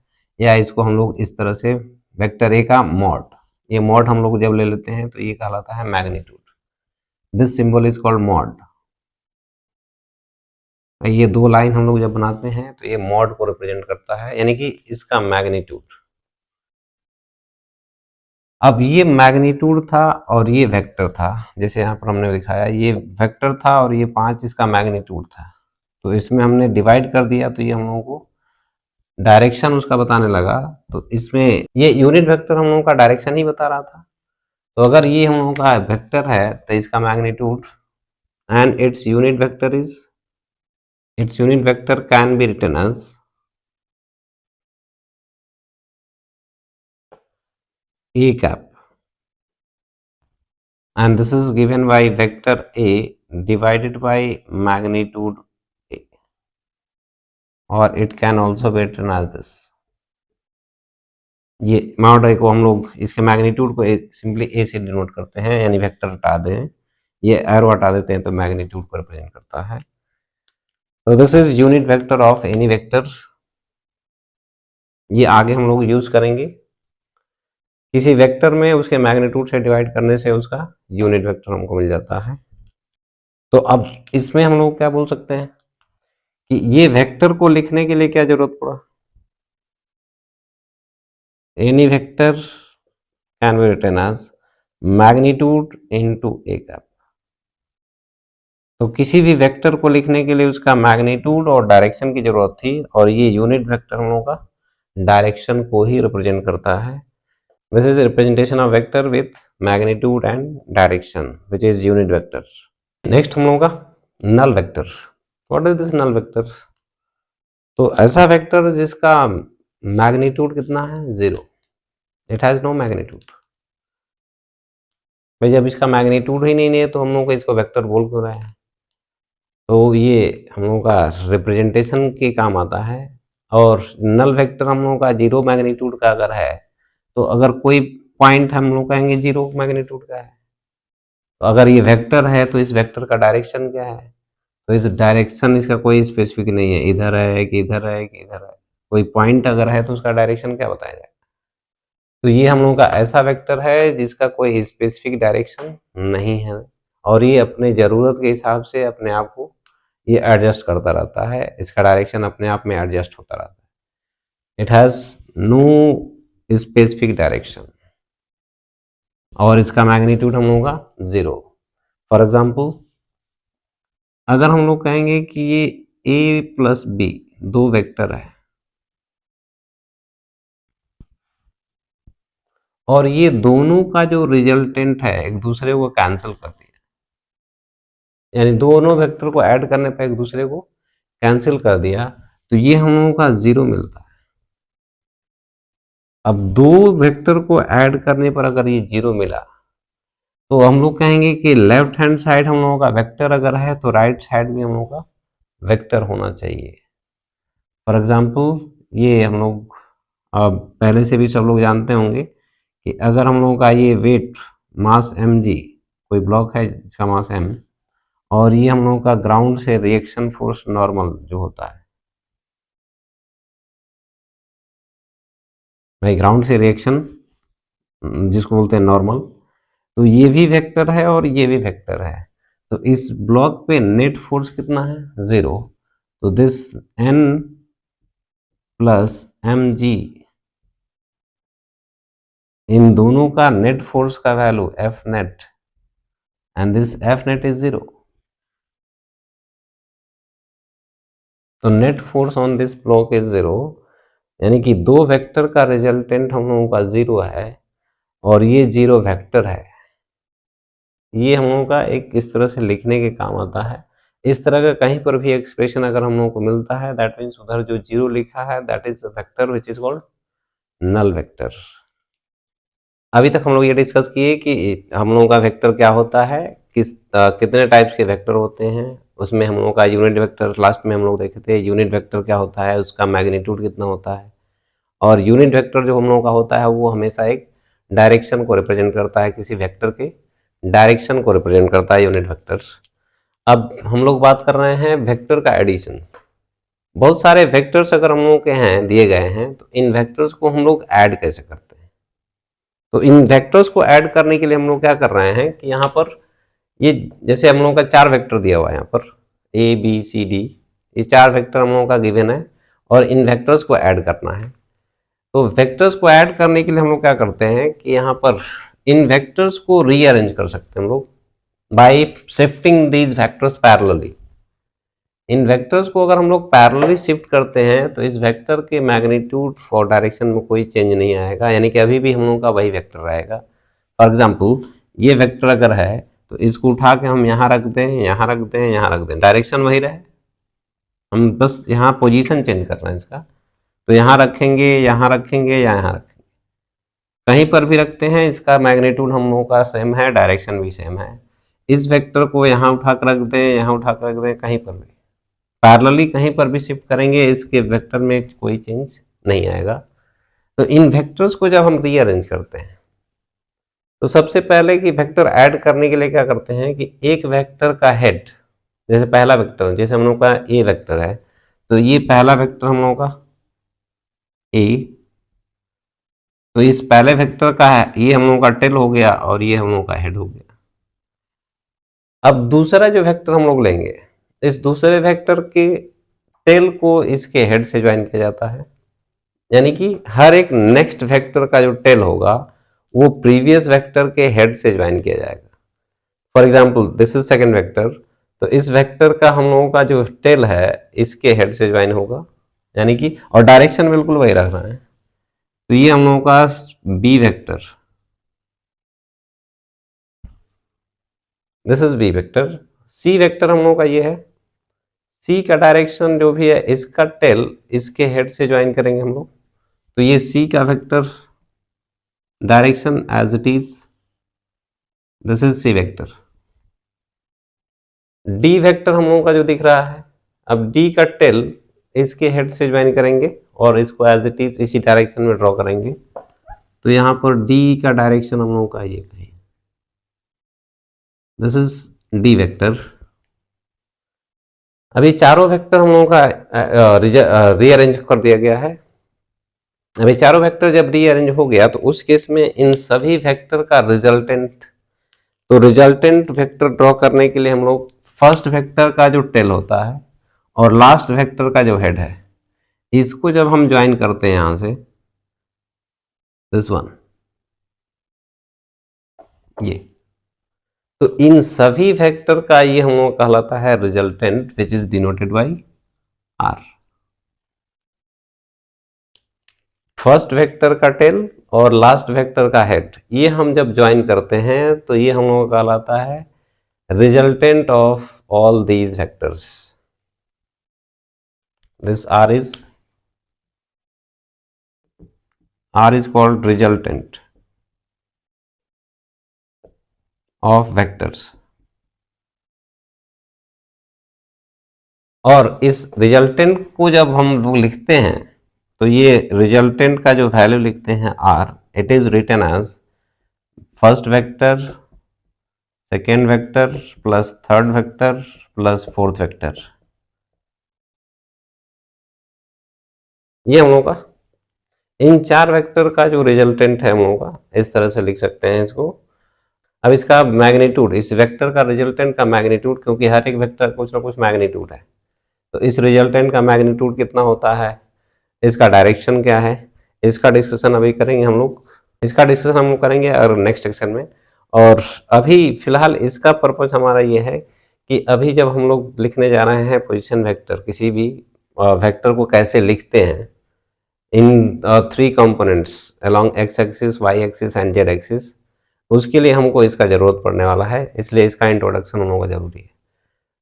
या इसको हम लोग इस तरह से वेक्टर ए का मॉड, ये मॉड हम लोग जब ले लेते हैं तो ये कहलाता है magnitude. This symbol is called mod. ये दो लाइन हम लोग जब बनाते हैं तो ये मॉड को रिप्रेजेंट करता है, यानी कि इसका मैग्नीट्यूड। अब ये मैग्नीट्यूड था और ये वेक्टर था, जैसे यहाँ पर हमने दिखाया ये वेक्टर था और ये 5 इसका मैग्नीट्यूड था, तो इसमें हमने डिवाइड कर दिया तो ये हम लोगों को डायरेक्शन उसका बताने लगा। तो इसमें ये यूनिट वेक्टर हम लोगों का डायरेक्शन ही बता रहा था। तो अगर ये हम लोगों का वेक्टर है तो इसका magnitude and its unit vector can be written as a cap, and this is given by vector a divided by magnitude a, or it can also be written as this। ये mod ए को हम लोग इसके magnitude को simply ए से denote करते हैं, यानी वेक्टर हटा दें, ये एरो हटा देते हैं तो मैग्नीट्यूड को रिप्रेजेंट करता है। तो this is unit vector of any vector. ये आगे हम लोग यूज करेंगे, किसी वेक्टर में उसके मैग्नीट्यूड से डिवाइड करने से उसका यूनिट वेक्टर हमको मिल जाता है। तो अब इसमें हम लोग क्या बोल सकते हैं कि ये वेक्टर को लिखने के लिए क्या जरूरत पड़ा? Any vector can be written as magnitude into A cap. तो किसी भी वेक्टर को लिखने के लिए उसका मैग्नीट्यूड और डायरेक्शन की जरूरत थी, और ये यूनिट वेक्टर हम लोगों का डायरेक्शन को ही रिप्रेजेंट करता है। This is representation of vector with magnitude and direction which is unit vector. Next हम लोगों का null vector. What is this null vector? तो ऐसा वेक्टर जिसका मैग्नीट्यूड कितना है? 0। It has no magnitude. भाई जब इसका मैग्नीट्यूड ही नहीं है तो हम लोग को इसको वेक्टर बोल क्यों रहे हैं? तो ये हम लोगों का रिप्रेजेंटेशन के काम आता है। और नल वेक्टर हम लोगों का 0 मैग्नीट्यूड का अगर है तो अगर कोई पॉइंट हम लोग कहेंगे 0 मैग्नीट्यूड का है, तो अगर ये वेक्टर है तो इस वेक्टर का डायरेक्शन क्या है? तो इस डायरेक्शन इसका कोई स्पेसिफिक नहीं है, इधर है कि इधर है कि इधर है। कोई पॉइंट अगर है तो उसका डायरेक्शन क्या बताया जाए? तो ये हम लोगों का ऐसा वेक्टर है जिसका कोई स्पेसिफिक डायरेक्शन नहीं है, और ये अपने ज़रूरत के हिसाब से अपने आप को ये एडजस्ट करता रहता है, इसका डायरेक्शन अपने आप में एडजस्ट होता रहता है। It has no specific direction, और इसका मैग्नीट्यूड हम लोगों का 0। फॉर एग्जाम्पल अगर हम लोग कहेंगे कि ये a प्लस बी दो वेक्टर है और ये दोनों का जो रिजल्टेंट है एक दूसरे को कैंसिल कर दिया, यानी दोनों वेक्टर को ऐड करने पर एक दूसरे को कैंसिल कर दिया, तो ये हम लोगों का 0 मिलता है। अब दो वेक्टर को ऐड करने पर अगर ये 0 मिला तो हम लोग कहेंगे कि लेफ्ट हैंड साइड हम लोगों का वेक्टर अगर है तो राइट साइड भी हम लोगों का वेक्टर होना चाहिए। फॉर एग्जांपल ये हम लोग पहले से भी सब लोग जानते होंगे कि अगर हम लोगों का ये वेट मास mg, कोई ब्लॉक है जिसका मास m, और ये हम लोगों का ग्राउंड से रिएक्शन फोर्स नॉर्मल जो होता है, भाई ग्राउंड से रिएक्शन जिसको बोलते हैं नॉर्मल, तो ये भी वेक्टर है और ये भी वेक्टर है। तो इस ब्लॉक पे नेट फोर्स कितना है? 0। तो दिस n प्लस mg, इन दोनों का नेट फोर्स का value F net, and this F net is 0। तो net force on this block is 0, यानी कि दो वेक्टर का रिजल्टेंट हम लोगों का 0 है और ये 0 वेक्टर है। ये हम लोगों का एक इस तरह से लिखने के काम आता है। इस तरह का कहीं पर भी एक्सप्रेशन अगर हम लोगों को मिलता है, दैट मीन्स उधर जो 0 लिखा है that is vector which is called null vector. अभी तक हम लोग ये डिस्कस किए कि हम लोगों का वेक्टर क्या होता है, कितने टाइप्स के वेक्टर होते हैं। उसमें हम लोगों का यूनिट वेक्टर लास्ट में हम लोग देखे थे। यूनिट वेक्टर क्या होता है, उसका मैग्नीट्यूड कितना होता है, और यूनिट वेक्टर जो हम लोगों का होता है वो हमेशा एक डायरेक्शन को रिप्रेजेंट करता है, किसी वेक्टर के डायरेक्शन को रिप्रेजेंट करता है यूनिट वेक्टर्स। अब हम लोग बात कर रहे हैं वेक्टर का एडिशन। बहुत सारे वेक्टर्स अगर हम लोगों के हैं दिए गए हैं, तो इन वेक्टर्स को हम लोग ऐड कैसे करते हैं। तो इन वेक्टर्स को ऐड करने के लिए हम लोग क्या कर रहे हैं कि यहाँ पर ये जैसे हम लोगों का 4 वेक्टर दिया हुआ है, यहाँ पर ए बी सी डी, ये 4 वेक्टर हम लोगों का गिवन है और इन वेक्टर्स को ऐड करना है। तो वेक्टर्स को ऐड करने के लिए हम लोग क्या करते हैं कि यहाँ पर इन वेक्टर्स को रीअरेंज कर सकते हैं हम लोग bye shifting these vectors parallelly. In vectors को अगर हम लोग पैरेलली शिफ्ट करते हैं तो इस वेक्टर के मैग्नीट्यूड और डायरेक्शन में कोई चेंज नहीं आएगा, यानी कि अभी भी हम लोगों का वही वेक्टर रहेगा। फॉर एग्जाम्पल ये वेक्टर अगर है तो इसको उठा के हम यहाँ रख दें, यहाँ रख दें, यहाँ रख दें, डायरेक्शन वही रहे, हम बस यहाँ पोजीशन चेंज कर रहे हैं इसका। तो यहाँ रखेंगे, यहाँ रखेंगे या यहाँ रखेंगे, कहीं पर भी रखते हैं, इसका मैग्नीट्यूड हम लोगों का सेम है, डायरेक्शन भी सेम है। इस वेक्टर को यहाँ उठा कर रख दें, यहाँ उठा कर रख दें, कहीं पर भी पैरेलली कहीं पर भी शिफ्ट करेंगे, इसके वेक्टर में कोई चेंज नहीं आएगा। तो इन वेक्टर्स को जब हम रीअरेंज करते हैं तो सबसे पहले कि वेक्टर ऐड करने के लिए क्या करते हैं कि एक वेक्टर का हेड, जैसे पहला वेक्टर, जैसे हम लोग का ए वेक्टर है, तो ये पहला वेक्टर हम लोगों का ए, तो इस पहले वेक्टर का है ये हम लोगों का टेल हो गया और ये हम लोगों का हेड हो गया। अब दूसरा जो वेक्टर हम लोग लेंगे, इस दूसरे वेक्टर के टेल को इसके हेड से ज्वाइन किया जाता है, यानी कि हर एक नेक्स्ट वेक्टर का जो टेल होगा वो प्रीवियस वेक्टर के हेड से ज्वाइन किया जाएगा। For example this is second vector, तो इस वेक्टर का हम लोगों का जो टेल है इसके हेड से ज्वाइन होगा, यानी कि और डायरेक्शन बिल्कुल वही रख रहा है। तो ये हम लोगों का B vector, this is B vector. C vector हम लोगों का ये है, सी का डायरेक्शन जो भी है इसका टेल इसके हेड से ज्वाइन करेंगे हम लोग, तो ये सी का vector direction as it is, this is C vector. D vector हम लोगों का जो दिख रहा है, अब डी का टेल इसके हेड से ज्वाइन करेंगे और इसको एज इट इज इसी डायरेक्शन में ड्रॉ करेंगे, तो यहां पर डी का डायरेक्शन हम लोगों का ये कहें, दिस इज डी वेक्टर। अभी चारों वेक्टर हम लोगों का रीअरेंज कर दिया गया है। अभी चारों वेक्टर जब रीअरेंज हो गया तो उस केस में इन सभी वेक्टर का रिजल्टेंट, तो रिजल्टेंट वेक्टर ड्रॉ करने के लिए हम लोग फर्स्ट वेक्टर का जो टेल होता है और लास्ट वेक्टर का जो हेड है इसको जब हम ज्वाइन करते हैं यहां से, दिस वन, ये, तो इन सभी वेक्टर का ये हम लोग कहलाता है resultant which is denoted by R. First vector का टेल और लास्ट वेक्टर का हेड ये हम जब ज्वाइन करते हैं तो ये हम लोग कहलाता है resultant of all these vectors, this R is called resultant। Of vectors. और इस रिजल्टेंट को जब हम लोग लिखते हैं तो ये रिजल्टेंट का जो वैल्यू लिखते हैं R, it is written as first vector, second vector plus third vector plus fourth vector. ये हम लोग का इन चार वेक्टर का जो रिजल्टेंट है हम लोग का, इस तरह से लिख सकते हैं इसको। अब इसका मैग्नीट्यूड, इस वेक्टर का रिजल्टेंट का मैग्नीट्यूड, क्योंकि हर एक वेक्टर कुछ ना कुछ मैग्नीट्यूड है, तो इस रिजल्टेंट का मैग्नीट्यूड कितना होता है, इसका डायरेक्शन क्या है, इसका डिस्कशन अभी करेंगे हम लोग। इसका डिस्कशन हम लोग करेंगे और नेक्स्ट सेक्शन में। और अभी फिलहाल इसका पर्पज हमारा ये है कि अभी जब हम लोग लिखने जा रहे हैं पोजीशन वेक्टर, किसी भी वेक्टर को कैसे लिखते हैं in three components along x axis, y axis and z axis, उसके लिए हमको इसका जरूरत पड़ने वाला है, इसलिए इसका इंट्रोडक्शन होना जरूरी है।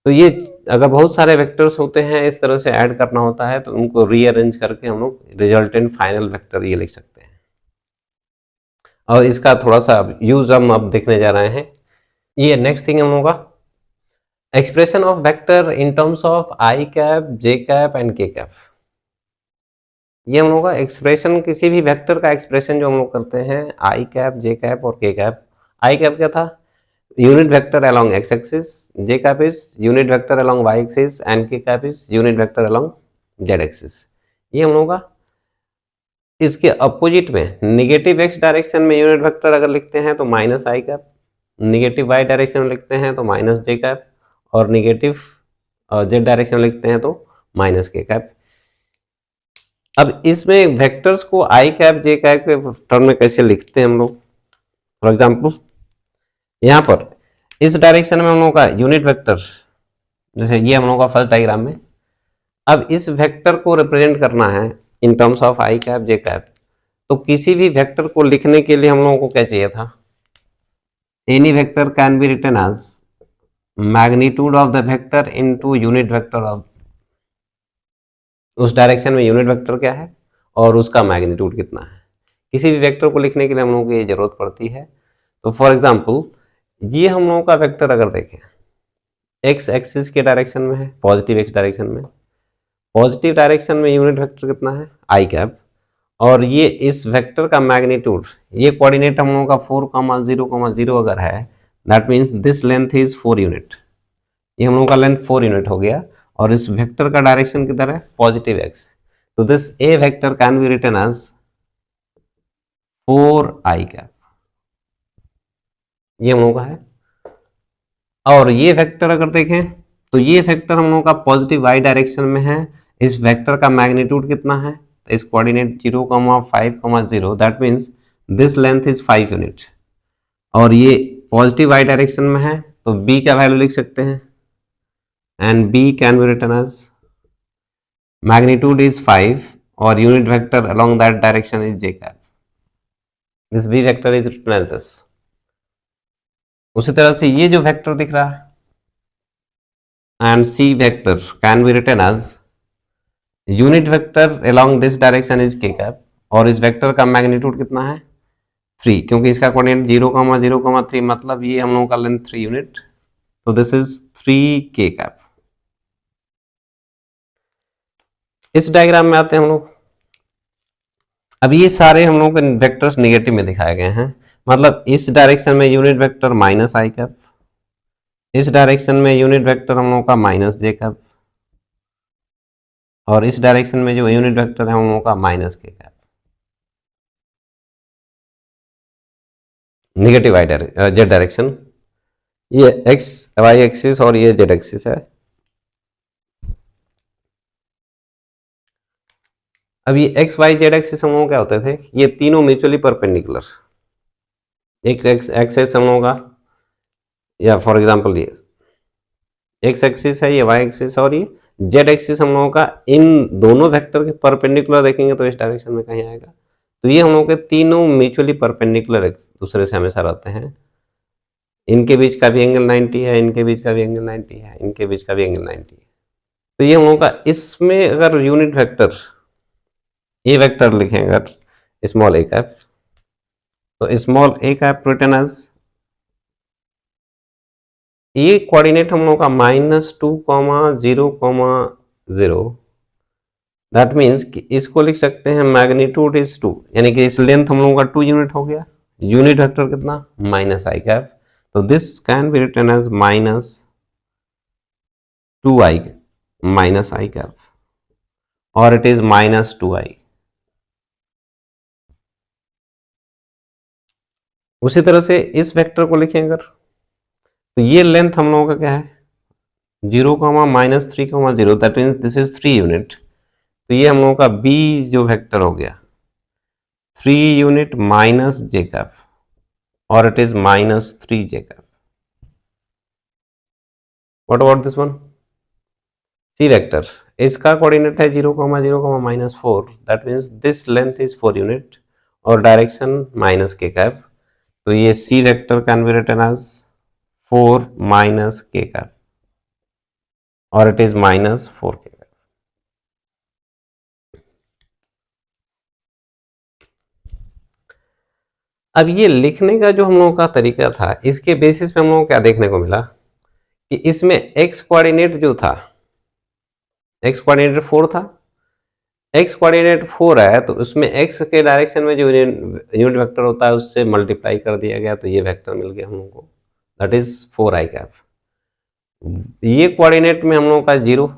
तो ये अगर बहुत सारे वेक्टर्स होते हैं इस तरह से ऐड करना होता है, तो उनको रीअरेंज करके हम लोग रिजल्टेंट फाइनल वेक्टर ये लिख सकते हैं। और इसका थोड़ा सा यूज हम अब देखने जा रहे हैं। ये नेक्स्ट थिंग हम लोग का expression of vector in terms of I cap, J cap and K cap. ये हम लोग का एक्सप्रेशन, किसी भी वेक्टर का एक्सप्रेशन जो हम लोग करते हैं आई कैप, जे कैप और के कैप। आई कैप क्या था, unit vector along x axis, J cap is unit vector along Y axis and K cap is unit vector along Z axis. ये हम लोग का इसके अपोजिट में निगेटिव एक्स डायरेक्शन में यूनिट वेक्टर अगर लिखते हैं तो माइनस आई कैप, निगेटिव वाई डायरेक्शन में लिखते हैं तो माइनस जे कैप, और निगेटिव जेड डायरेक्शन में लिखते हैं तो माइनस के कैप। अब इसमें वेक्टर्स को आई कैप, जे कैप के टर्म में कैसे लिखते हैं हम लोग। फॉर एग्जाम्पल यहाँ पर इस डायरेक्शन में हम लोग का यूनिट वेक्टर, जैसे ये हम लोग का फर्स्ट डायग्राम में, अब इस वेक्टर को रिप्रेजेंट करना है in terms of I cap, J cap, तो किसी भी वेक्टर को लिखने के लिए हम लोगों को क्या चाहिए था, any vector can be written as magnitude of the vector into unit vector of उस डायरेक्शन में यूनिट वेक्टर क्या है और उसका मैग्नीट्यूड कितना है। किसी भी वेक्टर को लिखने के लिए हम लोगों को ये जरूरत पड़ती है। तो फॉर एग्जाम्पल ये हम लोगों का वेक्टर अगर देखें एक्स एक्सिस के डायरेक्शन में है, पॉजिटिव एक्स डायरेक्शन में, पॉजिटिव डायरेक्शन में यूनिट वेक्टर कितना है आई कैप, और ये इस वेक्टर का मैग्नीट्यूड, ये कोऑर्डिनेट हम लोगों का 4,0,0 अगर है, that means this length is 4 unit, ये हम लोगों का लेंथ 4 यूनिट हो गया, और इस वेक्टर का डायरेक्शन किधर है पॉजिटिव एक्स, तो this a vector can be written as 4 i cap, ये हम लोगों का है। और ये वेक्टर अगर देखें तो ये वेक्टर हम लोगों का पॉजिटिव वाई डायरेक्शन में है, इस वेक्टर का मैग्नीट्यूड कितना है, तो इस coordinate 0,5,0, that means this length is 5 unit, और ये पॉजिटिव वाई डायरेक्शन में है, तो b का वैल्यू लिख सकते हैं, and b can be written as magnitude is 5 और unit vector along that direction is j cap, this b vector is written as this. उसी तरह से ये जो वेक्टर दिख रहा है and c vector can be written as unit vector along this direction is k cap, और इस वेक्टर का मैग्नीट्यूड कितना है 3, क्योंकि इसका कोऑर्डिनेट 0,0,3, मतलब ये हम लोगों का लेंथ 3 यूनिट, तो दिस इज 3 k कैप। इस डायग्राम में आते हैं हम लोग। अब ये सारे हम लोग के वेक्टर्स नेगेटिव में दिखाए गए हैं, मतलब इस डायरेक्शन में यूनिट वेक्टर माइनस आई कैप, इस डायरेक्शन में यूनिट वेक्टर हम लोग का माइनस जे कैप, और इस डायरेक्शन में जो यूनिट वेक्टर है हम लोगों का minus k cap, negative y z direction, ये एक्स वाई एक्सिस और ये जेड एक्सिस है। अब ये एक्स वाई जेड एक्सिस हम लोग क्या होते थे, ये तीनों म्यूचुअली परपेंडिकुलर, एक एक्सिस हम लोगों का, या फॉर एग्जांपल ये एक्स एक्सिस है, ये वाई एक्सिस, और ये जेड एक्सिस हम लोगों का, इन दोनों वेक्टर के परपेंडिकुलर देखेंगे तो इस डायरेक्शन में कहीं आएगा, तो ये हम लोग के तीनों म्यूचुअली परपेंडिकुलर एक दूसरे से हमेशा रहते हैं, इनके बीच का भी एंगल 90 है, इनके बीच का भी एंगल 90 है, इनके बीच का भी एंगल 90 है। तो ये हम लोगों का, इसमें अगर यूनिट वेक्टर ए वेक्टर लिखें अगर स्मॉल ए कैप, तो small A cap written as ये कोऑर्डिनेट हम लोग का -2,0,0, दैट मीन्स कि इसको लिख सकते हैं मैग्नीट्यूड इज 2, यानी कि इस लेंथ हम लोगों का 2 यूनिट हो गया। यूनिट वेक्टर कितना, -i, तो this can be written as -2i, -i, और इट इज -2i। उसी तरह से इस वेक्टर को लिखें अगर, तो ये लेंथ हम लोगों का क्या है 0,-3,0, that means this is 3 unit, तो ये हम लोगों का b जो वेक्टर हो गया 3 यूनिट माइनस j कैप, और it is -3j cap. What about this one, c vector, इसका कोऑर्डिनेट है 0,0, -4, that means this length is 4 unit और डायरेक्शन -k कैप, तो ये c vector can be written as 4 - k cap, और it is -4k। अब ये लिखने का जो हम लोगों का तरीका था, इसके बेसिस पे हम लोगों को क्या देखने को मिला कि इसमें x कोऑर्डिनेट जो था, x कोऑर्डिनेट 4 था, x कोऑर्डिनेट 4 है तो उसमें x के डायरेक्शन में जो यूनिट वेक्टर होता है उससे मल्टीप्लाई कर दिया गया, तो ये वेक्टर मिल गया हम लोगों को, दैट इज 4i कैप। ये कोऑर्डिनेट में हम लोगों का 0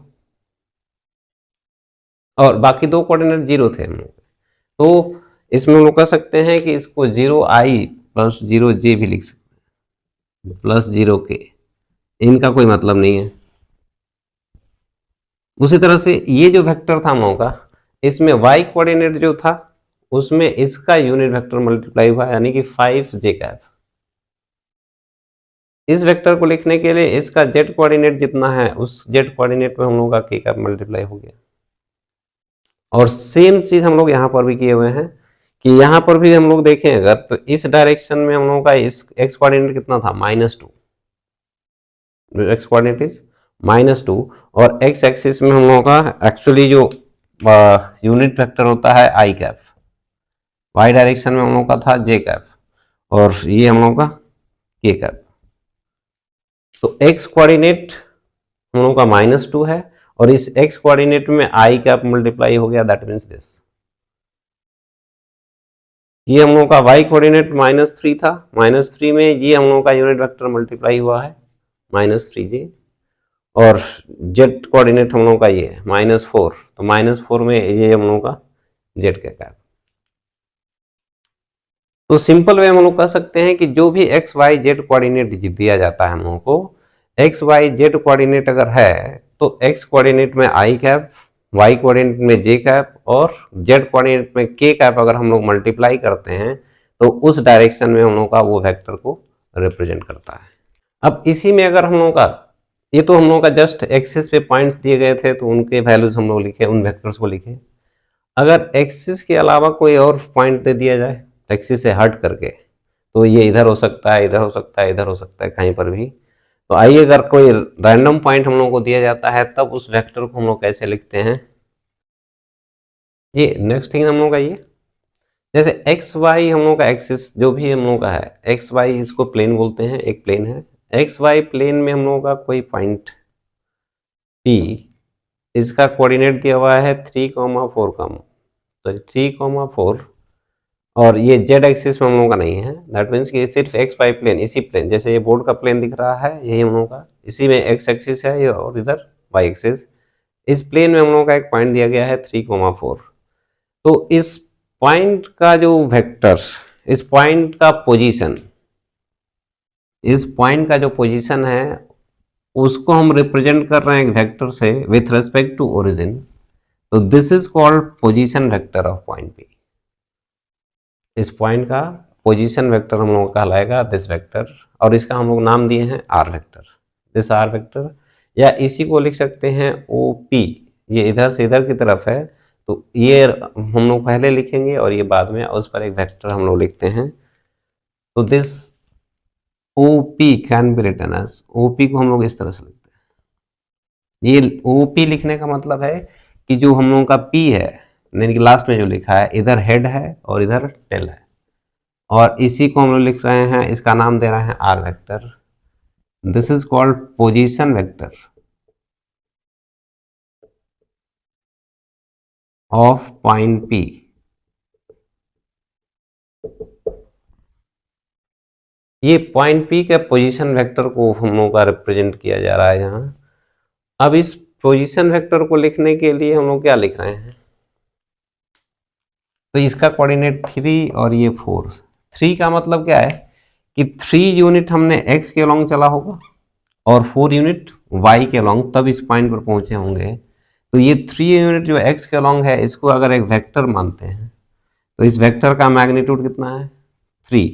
और बाकी दो कोऑर्डिनेट 0 थे हम लोग, तो इसमें हम लोग कह सकते हैं कि इसको 0i + 0j भी लिख सकते हैं, +0k, इनका कोई मतलब नहीं है। उसी तरह से ये जो वेक्टर था हम लोगों का, इसमें y कोऑर्डिनेट जो था उसमें इसका यूनिट वेक्टर मल्टीप्लाई हुआ, यानी कि 5j कैप। इस वेक्टर को लिखने के लिए इसका z कोऑर्डिनेट जितना है उस z कोऑर्डिनेट में हम लोगों का k कैप मल्टीप्लाई हो गया। और सेम चीज हम लोग यहाँ पर भी किए हुए हैं कि यहाँ पर भी हम लोग देखें अगर, तो इस डायरेक्शन में हम लोगों का इस x कोऑर्डिनेट कितना था -2, x कोऑर्डिनेट इज -2, और x एक्सिस में हम लोगों का एक्चुअली जो यूनिट वेक्टर होता है i कैप, y डायरेक्शन में हम लोगों का था j कैप, और ये हम लोगों का k कैप। तो x कोऑर्डिनेट हम लोगों का -2 है और इस x कोऑर्डिनेट में i कैप मल्टीप्लाई हो गया, दैट मीन्स दिस। ये हम लोगों का y कोऑर्डिनेट -3 था, -3 में ये हम लोगों का यूनिट वेक्टर मल्टीप्लाई हुआ है -3j, और z कोऑर्डिनेट हम लोगों का ये है -4, तो -4 में ये हम लोगों का z का कैप। तो सिंपल वे हम लोग कह सकते हैं कि जो भी x y z कोऑर्डिनेट दिया जाता है हम लोगों को, x y z कोऑर्डिनेट अगर है तो x कोऑर्डिनेट में i कैप, y कोऑर्डिनेट में j कैप और z कोऑर्डिनेट में k कैप अगर हम लोग मल्टीप्लाई करते हैं तो उस डायरेक्शन में हम लोग का वो वेक्टर को रिप्रेजेंट करता है। अब इसी में अगर हम लोग का, ये तो हम लोग का जस्ट एक्सिस पे पॉइंट्स दिए गए थे तो उनके वैल्यूज हम लोग लिखे, उन वेक्टर्स को लिखे। अगर एक्सिस के अलावा कोई और पॉइंट दे दिया जाए एक्सिस से हट करके, तो ये इधर हो सकता है, इधर हो सकता है, इधर हो सकता है, कहीं पर भी। तो आइए अगर कोई रैंडम पॉइंट हम लोग को दिया जाता है तब उस वेक्टर को हम लोग कैसे लिखते हैं। ये नेक्स्ट थिंग हम लोग का, ये जैसे एक्स वाई हम लोग का एक्सिस जो भी हम लोग का है, एक्स वाई इसको प्लेन बोलते हैं, एक प्लेन है। एक्स वाई प्लेन में हम लोगों का कोई पॉइंट P, इसका कोऑर्डिनेट दिया हुआ है 3,4, तो 3,4, और ये जेड एक्सिस में हम लोगों का नहीं है, दैट मीन्स कि सिर्फ एक्स वाई प्लेन, इसी प्लेन, जैसे ये बोर्ड का प्लेन दिख रहा है यही हम लोगों का, इसी में एक्स एक्सिस है ये और इधर वाई एक्सिस, इस प्लेन में हम लोगों का एक पॉइंट दिया गया है 3,4। तो इस पॉइंट का जो वेक्टर, इस पॉइंट का पोजीशन, इस पॉइंट का जो पोजीशन है उसको हम रिप्रेजेंट कर रहे हैं एक वेक्टर से विथ रेस्पेक्ट टू ओरिजिन, तो this is called position vector of point P। इस पॉइंट का पोजीशन वेक्टर हम लोग कहलाएगा दिस वेक्टर, और इसका हम लोग नाम दिए हैं r vector, this r vector, या इसी को लिख सकते हैं OP। ये इधर से इधर की तरफ है तो ये हम लोग पहले लिखेंगे और ये बाद में, उस पर एक वेक्टर हम लोग लिखते हैं, तो this OP can be written as, OP को हम लोग इस तरह से लिखते हैं। ये OP लिखने का मतलब है कि जो हम लोगों का P है, यानी कि लास्ट में जो लिखा है, इधर हेड है और इधर टेल है, और इसी को हम लोग लिख रहे हैं, इसका नाम दे रहे हैं r vector. This is called position vector of point P। ये पॉइंट P के पोजीशन वेक्टर को हम लोगों का रिप्रेजेंट किया जा रहा है यहाँ। अब इस पोजीशन वेक्टर को लिखने के लिए हम लोग क्या लिख रहे हैं, तो इसका कोऑर्डिनेट 3 और ये 4। 3 का मतलब क्या है कि 3 यूनिट हमने x के अलोंग चला होगा और 4 यूनिट y के अलोंग, तब इस पॉइंट पर पहुंचे होंगे। तो ये 3 यूनिट जो x के अलोंग है, इसको अगर एक वेक्टर मानते हैं तो इस वेक्टर का मैग्नीट्यूड कितना है 3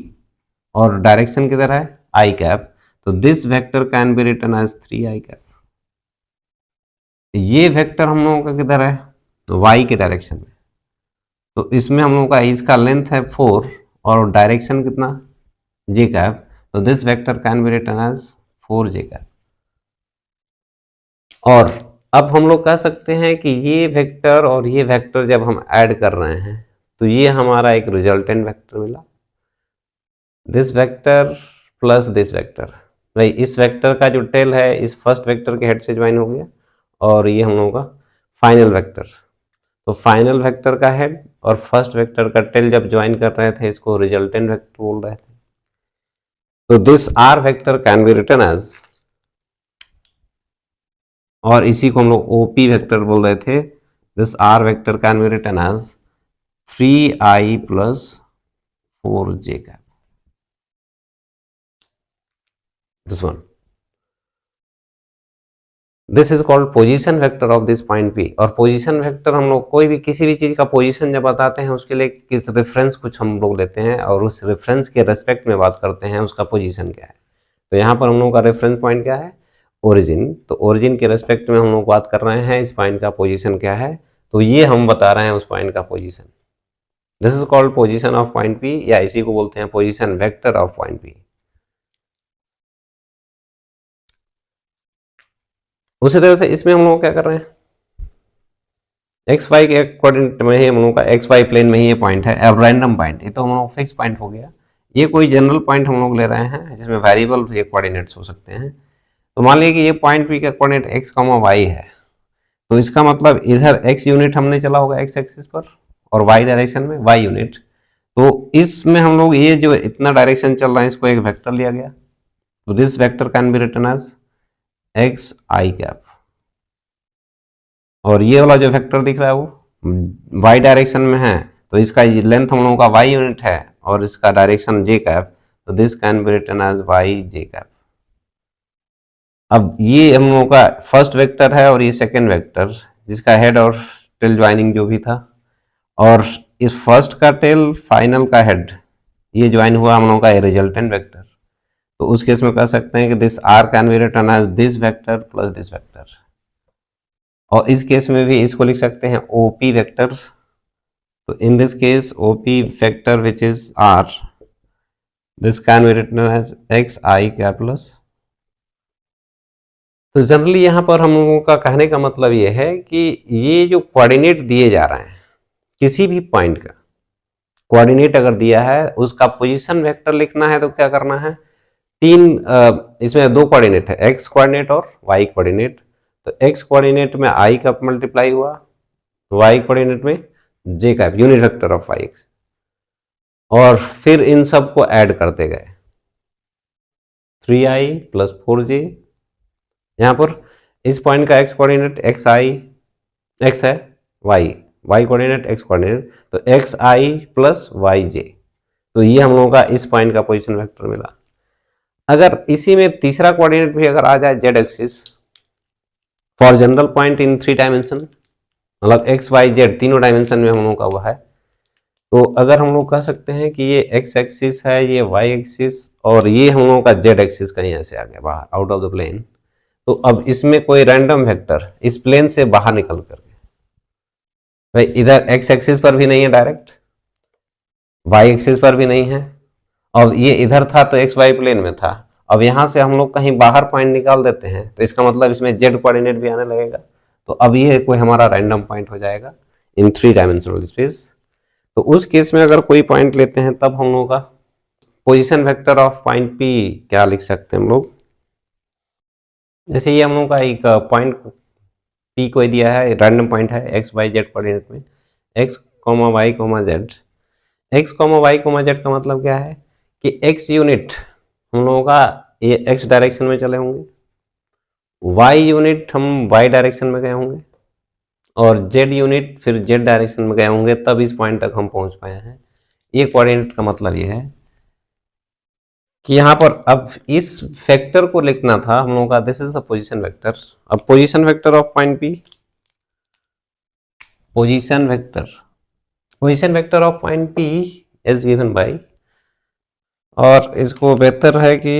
और डायरेक्शन किधर है i कैप। तो this vector can be written as 3i cap. ये वेक्टर हम लोगों का किधर है y के डायरेक्शन में, तो इसमें हम लोगों का इसका लेंथ है 4 और डायरेक्शन कितना j कैप। तो this vector can be written as 4j cap. और अब हम लोग कह सकते हैं कि ये वेक्टर और ये वेक्टर जब हम ऐड कर रहे हैं तो ये हमारा एक रिजल्टेंट वेक्टर मिला, this vector plus this vector. भाई इस वेक्टर का जो टेल है इस फर्स्ट वेक्टर के हेड से ज्वाइन हो गया और ये हम लोगों का फाइनल वेक्टर। तो फाइनल वेक्टर का हेड और फर्स्ट वेक्टर का टेल जब ज्वाइन कर रहे थे इसको रिजल्टेंट वेक्टर बोल रहे थे। तो this r vector can be written as, और इसी को हम लोग ओपी वेक्टर बोल रहे थे, this r vector can be written as 3i plus 4j cap. This one, this is called position vector of this point P। और position vector हम लोग कोई भी किसी भी चीज का पोजीशन जब बताते हैं उसके लिए किस रेफरेंस कुछ हम लोग लेते हैं और उस रेफरेंस के रेस्पेक्ट में बात करते हैं उसका पोजीशन क्या है। तो यहाँ पर हम लोग का रेफरेंस पॉइंट क्या है ओरिजिन। तो ओरिजिन के रेस्पेक्ट में हम लोग बात कर रहे हैं इस पॉइंट का पोजीशन क्या है, तो ये हम बता रहे हैं उस पॉइंट का position. This is called position of point P, या इसी को बोलते हैं position vector of point P। उसी तरह से इसमें हम लोग क्या कर रहे हैं एक्स वाई के कोऑर्डिनेट में ही हम लोग का एक्स वाई प्लेन में ही ये पॉइंट है। अब रैंडम पॉइंट, ये तो हम लोग फिक्स पॉइंट हो गया, ये कोई जनरल पॉइंट हम लोग ले रहे हैं जिसमें वेरिएबल ये कोऑर्डिनेट्स हो सकते हैं। तो मान लीजिए कि ये पॉइंट P का कोऑर्डिनेट एक्स कॉमा वाई है, तो इसका मतलब इधर x यूनिट हमने चला होगा x एक्सिस पर और y डायरेक्शन में y यूनिट। तो इसमें हम लोग ये जो इतना डायरेक्शन चल रहा है इसको एक वेक्टर लिया गया, तो this vector can be written as x i cap. और ये वाला जो वेक्टर दिख रहा है वो y डायरेक्शन में है, तो इसका लेंथ हम लोगों का y यूनिट है और इसका डायरेक्शन j कैप, तो this can be written as y j cap. अब ये हम लोगों का फर्स्ट वेक्टर है और ये सेकेंड वेक्टर जिसका हेड और टेल ज्वाइनिंग जो भी था, और इस फर्स्ट का टेल फाइनल का हेड ये ज्वाइन हुआ हम लोगों का रिजल्टेंट वेक्टर। तो उस केस में कह सकते हैं कि this r can be written as this vector plus this vector. और इस केस में भी इसको लिख सकते हैं ओपी वेक्टर। तो in this case O P vector which is R, this can be written as x I क्या प्लस। तो जनरली यहाँ पर हम लोगों का कहने का मतलब ये है कि ये जो कोऑर्डिनेट दिए जा रहे हैं किसी भी पॉइंट का कोऑर्डिनेट अगर दिया है उसका पोजीशन वेक्टर लिखना है तो क्या करना है, इसमें दो कोऑर्डिनेट है एक्स कोऑर्डिनेट और वाई कोऑर्डिनेट। तो एक्स कोऑर्डिनेट में आई का मल्टीप्लाई हुआ, वाई कोऑर्डिनेट में जे का unit vector of y x, और फिर इन सबको ऐड करते गए 3i प्लस 4j। यहाँ पर इस पॉइंट का एक्स कोऑर्डिनेट एक्स आई एक्स है, वाई कोऑर्डिनेट एक्स कोऑर्डिनेट, तो एक्स आई प्लस वाई जे। तो ये हम लोगों का इस पॉइंट का पोजीशन वेक्टर मिला। अगर इसी में तीसरा कोऑर्डिनेट भी अगर आ जाए Z axis for general point in 3 dimension, मतलब एक्स वाई जेड तीनों डायमेंशन में हम लोगों का हुआ है, तो अगर हम लोग कह सकते हैं कि ये एक्स एक्सिस है, ये वाई एक्सिस, और ये हम लोगों का जेड एक्सिस कहीं ऐसे आ गया बाहर आउट ऑफ द प्लेन, तो अब इसमें कोई रैंडम वेक्टर इस प्लेन से बाहर निकल कर भाई इधर एक्स एक्सिस पर भी नहीं है डायरेक्ट, वाई एक्सिस पर भी नहीं है, अब ये इधर था तो एक्स वाई प्लेन में था, अब यहां से हम लोग कहीं बाहर पॉइंट निकाल देते हैं तो इसका मतलब इसमें जेड कोऑर्डिनेट भी आने लगेगा, तो अब ये कोई हमारा रैंडम पॉइंट हो जाएगा इन 3 डायमेंशनल स्पेस। तो उस केस में अगर कोई पॉइंट लेते हैं तब हम लोग का position vector of point P क्या लिख सकते हैं हम लोग, जैसे ये हम लोग का एक पॉइंट पी कोई दिया है, रैंडम पॉइंट है एक्स वाई जेड कोऑर्डिनेट में, x comma y comma z. X comma y comma z का मतलब क्या है कि एक्स यूनिट हम लोगों का ये एक्स डायरेक्शन में चले होंगे, वाई यूनिट हम वाई डायरेक्शन में गए होंगे, और जेड यूनिट फिर जेड डायरेक्शन में गए होंगे, तब इस पॉइंट तक हम पहुंच पाए हैं। ये कोऑर्डिनेट का मतलब ये है कि यहाँ पर अब इस वेक्टर को लिखना था हम लोगों का, this is a position vector. अब position vector of point P, position vector of point P is given by, और इसको बेहतर है कि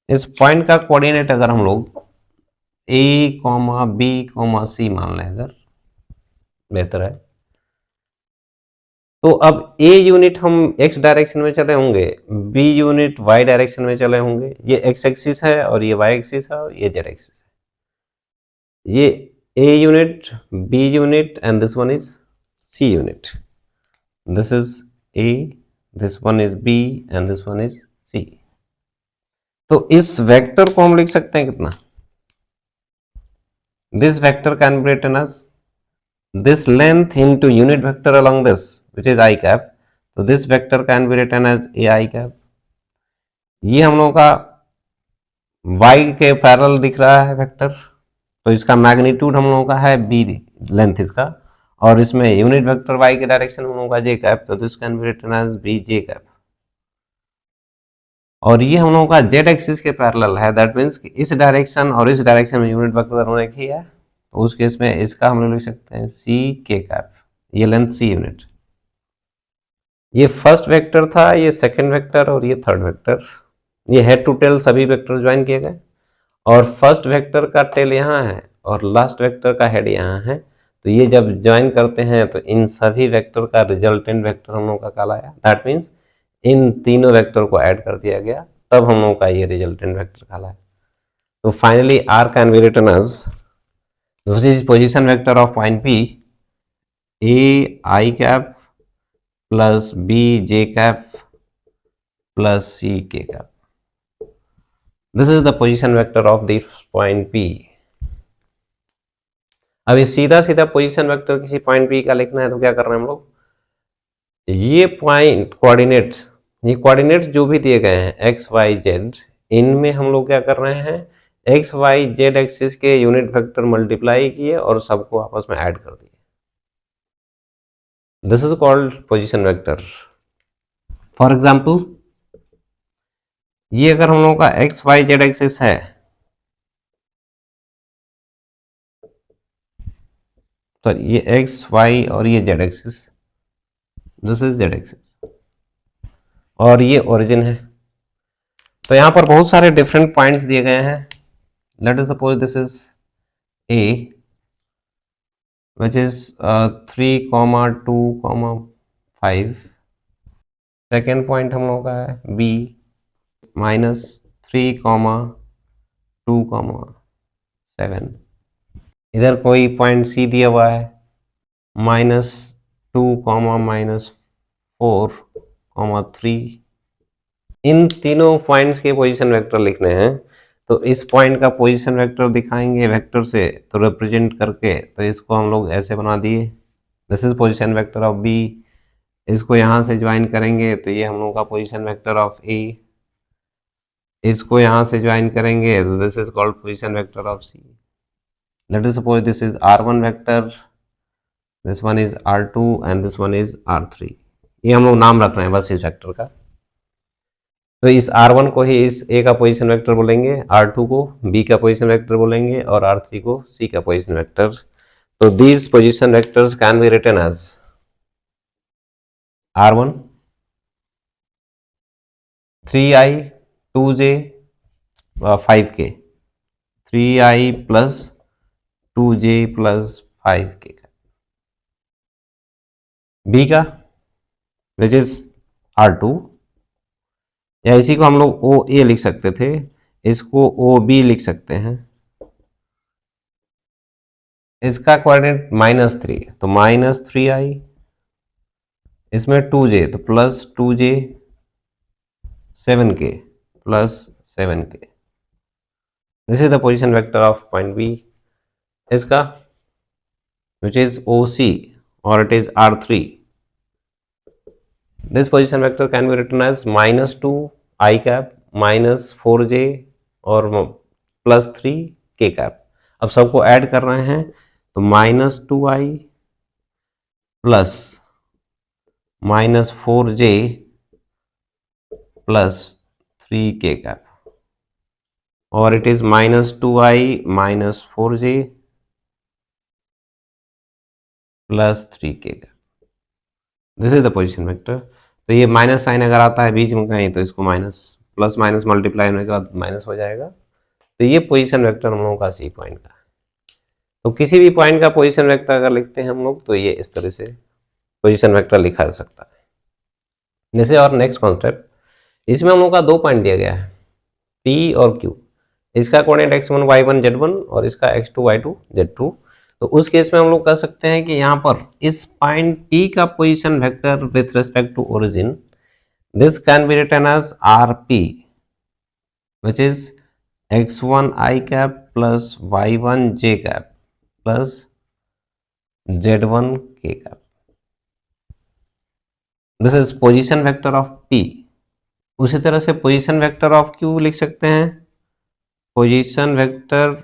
इस पॉइंट का कोऑर्डिनेट अगर हम लोग ए कॉमा बी कॉमा सी मान लें, अगर बेहतर है, तो अब ए यूनिट हम एक्स डायरेक्शन में चले होंगे, बी यूनिट वाई डायरेक्शन में चले होंगे, ये एक्स एक्सिस है और ये वाई एक्सिस है और ये जेड एक्सिस है। ये A unit, B unit and this one is C unit, this is A, this one is B and this one is C. तो इस वेक्टर को हम लिख सकते हैं कितना, this vector can be written as this length into unit vector along this which is I cap, so this vector can be written as a I cap। ये हम लोगों का y के पैरेलल दिख रहा है वेक्टर, तो इसका मैग्नीट्यूड हम लोगों का है b लेंथ इसका, और इसमें यूनिट वेक्टर y के डायरेक्शन हम लोगों का j कैप, तो this can be written as b j cap. और ये हम लोगों का z एक्सिस के पैरेलल है, दैट मीन्स कि इस डायरेक्शन और इस डायरेक्शन में यूनिट वेक्टर दोनों एक ही है, तो उस केस में इसका हम लोग लिख सकते हैं c k कैप, ये लेंथ c यूनिट। ये फर्स्ट वेक्टर था, ये सेकंड वेक्टर और ये थर्ड वेक्टर, ये हेड टू टेल सभी वेक्टर ज्वाइन किए गए, और फर्स्ट वेक्टर का टेल यहाँ है और लास्ट वेक्टर का हेड यहाँ है, तो ये जब ज्वाइन करते हैं तो इन सभी वेक्टर का रिजल्टेंट वेक्टर हम लोग का कहलाया, दैट मीन्स इन तीनों वेक्टर को ऐड कर दिया गया, तब हम लोग का ये रिजल्टेंट वेक्टर कहलाया। तो finally r can be written as, this is position vector of point P, a i cap plus b j cap plus c k cap. This is the position vector of this point P. अभी सीधा सीधा position vector किसी point P का लिखना है तो क्या कर रहे हैं हम लोग, ये पॉइंट कोऑर्डिनेट्स, ये कोऑर्डिनेट्स जो भी दिए गए हैं x y z, इनमें हम लोग क्या कर रहे हैं, x y z एक्सिस के यूनिट वेक्टर मल्टीप्लाई किए और सबको आपस में ऐड कर दिए, this is called position vector. For example ये अगर हम लोगों का एक्स वाई जेड एक्सिस है, तो ये एक्स वाई और ये Z axis, this is Z axis, और ये ओरिजिन है, तो यहां पर बहुत सारे डिफरेंट पॉइंट्स दिए गए हैं। Late us suppose this is A which is 3,2,5, second point हम लोगों का है बी -3,2,7, इधर कोई पॉइंट सी दिया हुआ है -2, -4,3। इन तीनों पॉइंट्स के पोजीशन वेक्टर लिखने हैं, तो इस पॉइंट का पोजीशन वेक्टर दिखाएंगे वेक्टर से, तो रिप्रेजेंट करके, तो इसको हम लोग ऐसे बना दिए, this is position vector of B, इसको यहाँ से ज्वाइन करेंगे तो ये हम लोग का पोजीशन वेक्टर ऑफ ए, इसको यहाँ से ज्वाइन करेंगे तो this is called position vector of C. Let us suppose this is r1 vector, this one is r2 and this one is r3, ये हम लोग नाम रख रहे हैं बस इस वेक्टर का। तो इस r1 को ही इस a का पोजीशन वेक्टर बोलेंगे, r2 को b का पोजीशन वेक्टर बोलेंगे और r3 को c का पोजीशन वेक्टर। तो these position vectors can be written as r1 3i 2j 5k, 3i plus 2j plus 5k, b का विच इज r2, या इसी को हम लोग ओ ए लिख सकते थे, इसको ओ बी लिख सकते हैं, इसका कोऑर्डिनेट -3, तो -3i, इसमें 2j तो plus 2j 7k plus 7k, this is the position vector of point B इसका, which is OC or it is R3. This position vector can be written as minus 2 I cap minus 4j और plus 3 k cap. अब सबको add कर रहे हैं तो minus 2i plus minus 4j plus 3k cap और it is minus 2i minus 4j plus 3k cap. This is the position vector. तो ये माइनस साइन अगर आता है बीच में कहीं तो इसको माइनस प्लस माइनस मल्टीप्लाई होने के बाद माइनस हो जाएगा। तो ये पोजीशन वेक्टर हम लोगों का सी पॉइंट का है। तो किसी भी पॉइंट का पोजीशन वेक्टर अगर लिखते हैं हम लोग तो ये इस तरह से पोजीशन वेक्टर लिखा जा सकता है। जैसे और नेक्स्ट कॉन्सेप्ट, इसमें हम लोग का दो पॉइंट दिया गया है P और Q। इसका कोऑर्डिनेट x1 y1 z1 और इसका x2 y2 z2। तो उस केस में हम लोग कह सकते हैं कि यहाँ पर इस पॉइंट P का position vector with respect to origin, this can be written as RP which is x1 i cap plus y1 j cap plus z1 k cap। This is position vector of P। उसी तरह से position vector of Q लिख सकते हैं, position vector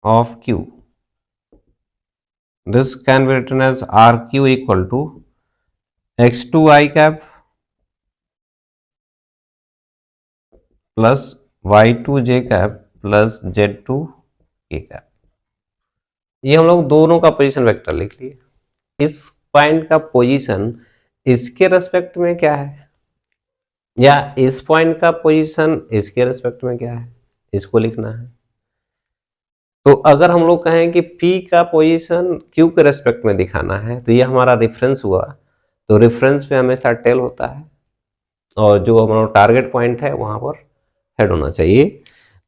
of Q, this can be written as RQ equal to x2 I cap plus y2 j cap plus z2 k cap। ये हम लोग दोनों का पोजीशन वेक्टर लिख लिए। इस पॉइंट का पोजीशन इसके रेस्पेक्ट में क्या है या इस पॉइंट का पोजीशन इसके रेस्पेक्ट में क्या है, इसको लिखना है। तो अगर हम लोग कहें कि P का पोजीशन Q के रेस्पेक्ट में दिखाना है तो ये हमारा रेफरेंस हुआ। तो रेफरेंस पे हमेशा टेल होता है और जो हमारा टारगेट पॉइंट है वहां पर हेड होना चाहिए।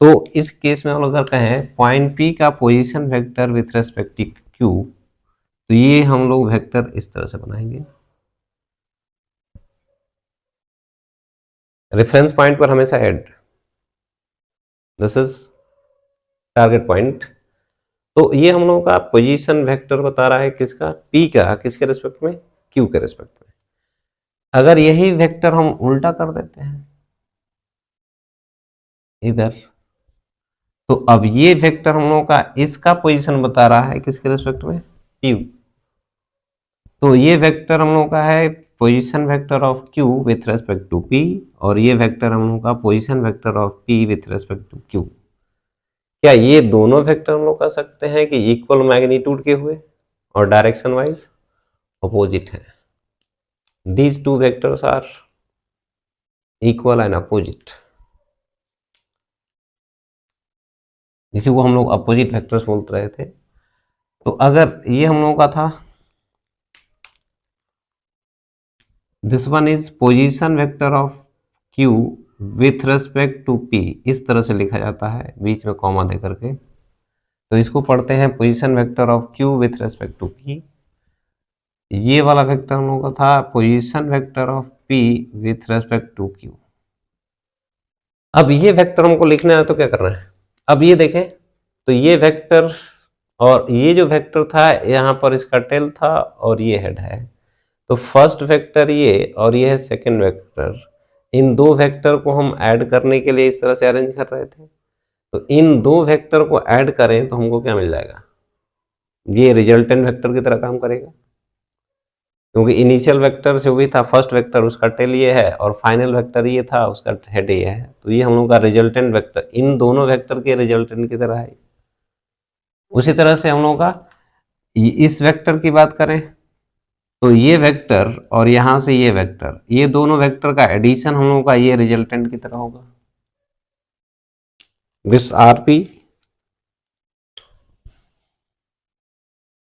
तो इस केस में हम लोग अगर कहें पॉइंट P का position vector with respect to Q, तो ये हम लोग वेक्टर इस तरह से बनाएंगे। रेफरेंस पॉइंट पर हमेशा head, this is target point. तो ये हम लोगों का पोजीशन वेक्टर बता रहा है किसका, P का, किसके रेस्पेक्ट में, Q के रेस्पेक्ट में। अगर यही वेक्टर हम उल्टा कर देते हैं इधर, तो अब ये वेक्टर हम लोगों का इसका पोजीशन बता रहा है किसके रेस्पेक्ट में, Q। तो ये वेक्टर हम लोगों का है position vector of Q with respect to P और ये वेक्टर हम लोगों का position vector of P with respect to Q। क्या ये दोनों वेक्टर हम लोग कह सकते हैं कि इक्वल मैग्नीट्यूड के हुए और डायरेक्शन वाइज अपोजिट है। These two vectors are equal and opposite, जिसे वो हम लोग अपोजिट वेक्टर्स बोलते रहे थे। तो अगर ये हम लोगों का था this one is position vector of Q with respect to P, इस तरह से लिखा जाता है बीच में कॉमा दे करके। तो इसको पढ़ते हैं position vector of Q with respect to P। ये वाला वेक्टर हम लोगों का था position vector of P with respect to Q। अब ये वेक्टर हमको लिखना है तो क्या करना है, अब ये देखें तो ये वेक्टर और ये जो वेक्टर था यहाँ पर इसका टेल था और ये हेड है। तो फर्स्ट वेक्टर ये और ये है सेकंड वेक्टर, इन दो वेक्टर को हम ऐड करने के लिए इस तरह से अरेंज कर रहे थे। तो इन दो वेक्टर को ऐड करें तो हमको क्या मिल जाएगा, ये रिजल्टेंट वेक्टर की तरह काम करेगा, क्योंकि इनिशियल वेक्टर जो भी था फर्स्ट वेक्टर उसका टेल ये है और फाइनल वेक्टर ये था उसका हेड ये है। तो ये हम लोग का रिजल्टेंट वेक्टर इन दोनों वेक्टर के रिजल्टेंट की तरह है। उसी तरह से हम लोग का इस वेक्टर की बात करें तो ये वेक्टर और यहां से ये वेक्टर, ये दोनों वेक्टर का एडिशन हम लोग का ये रिजल्टेंट की तरह होगा। This RP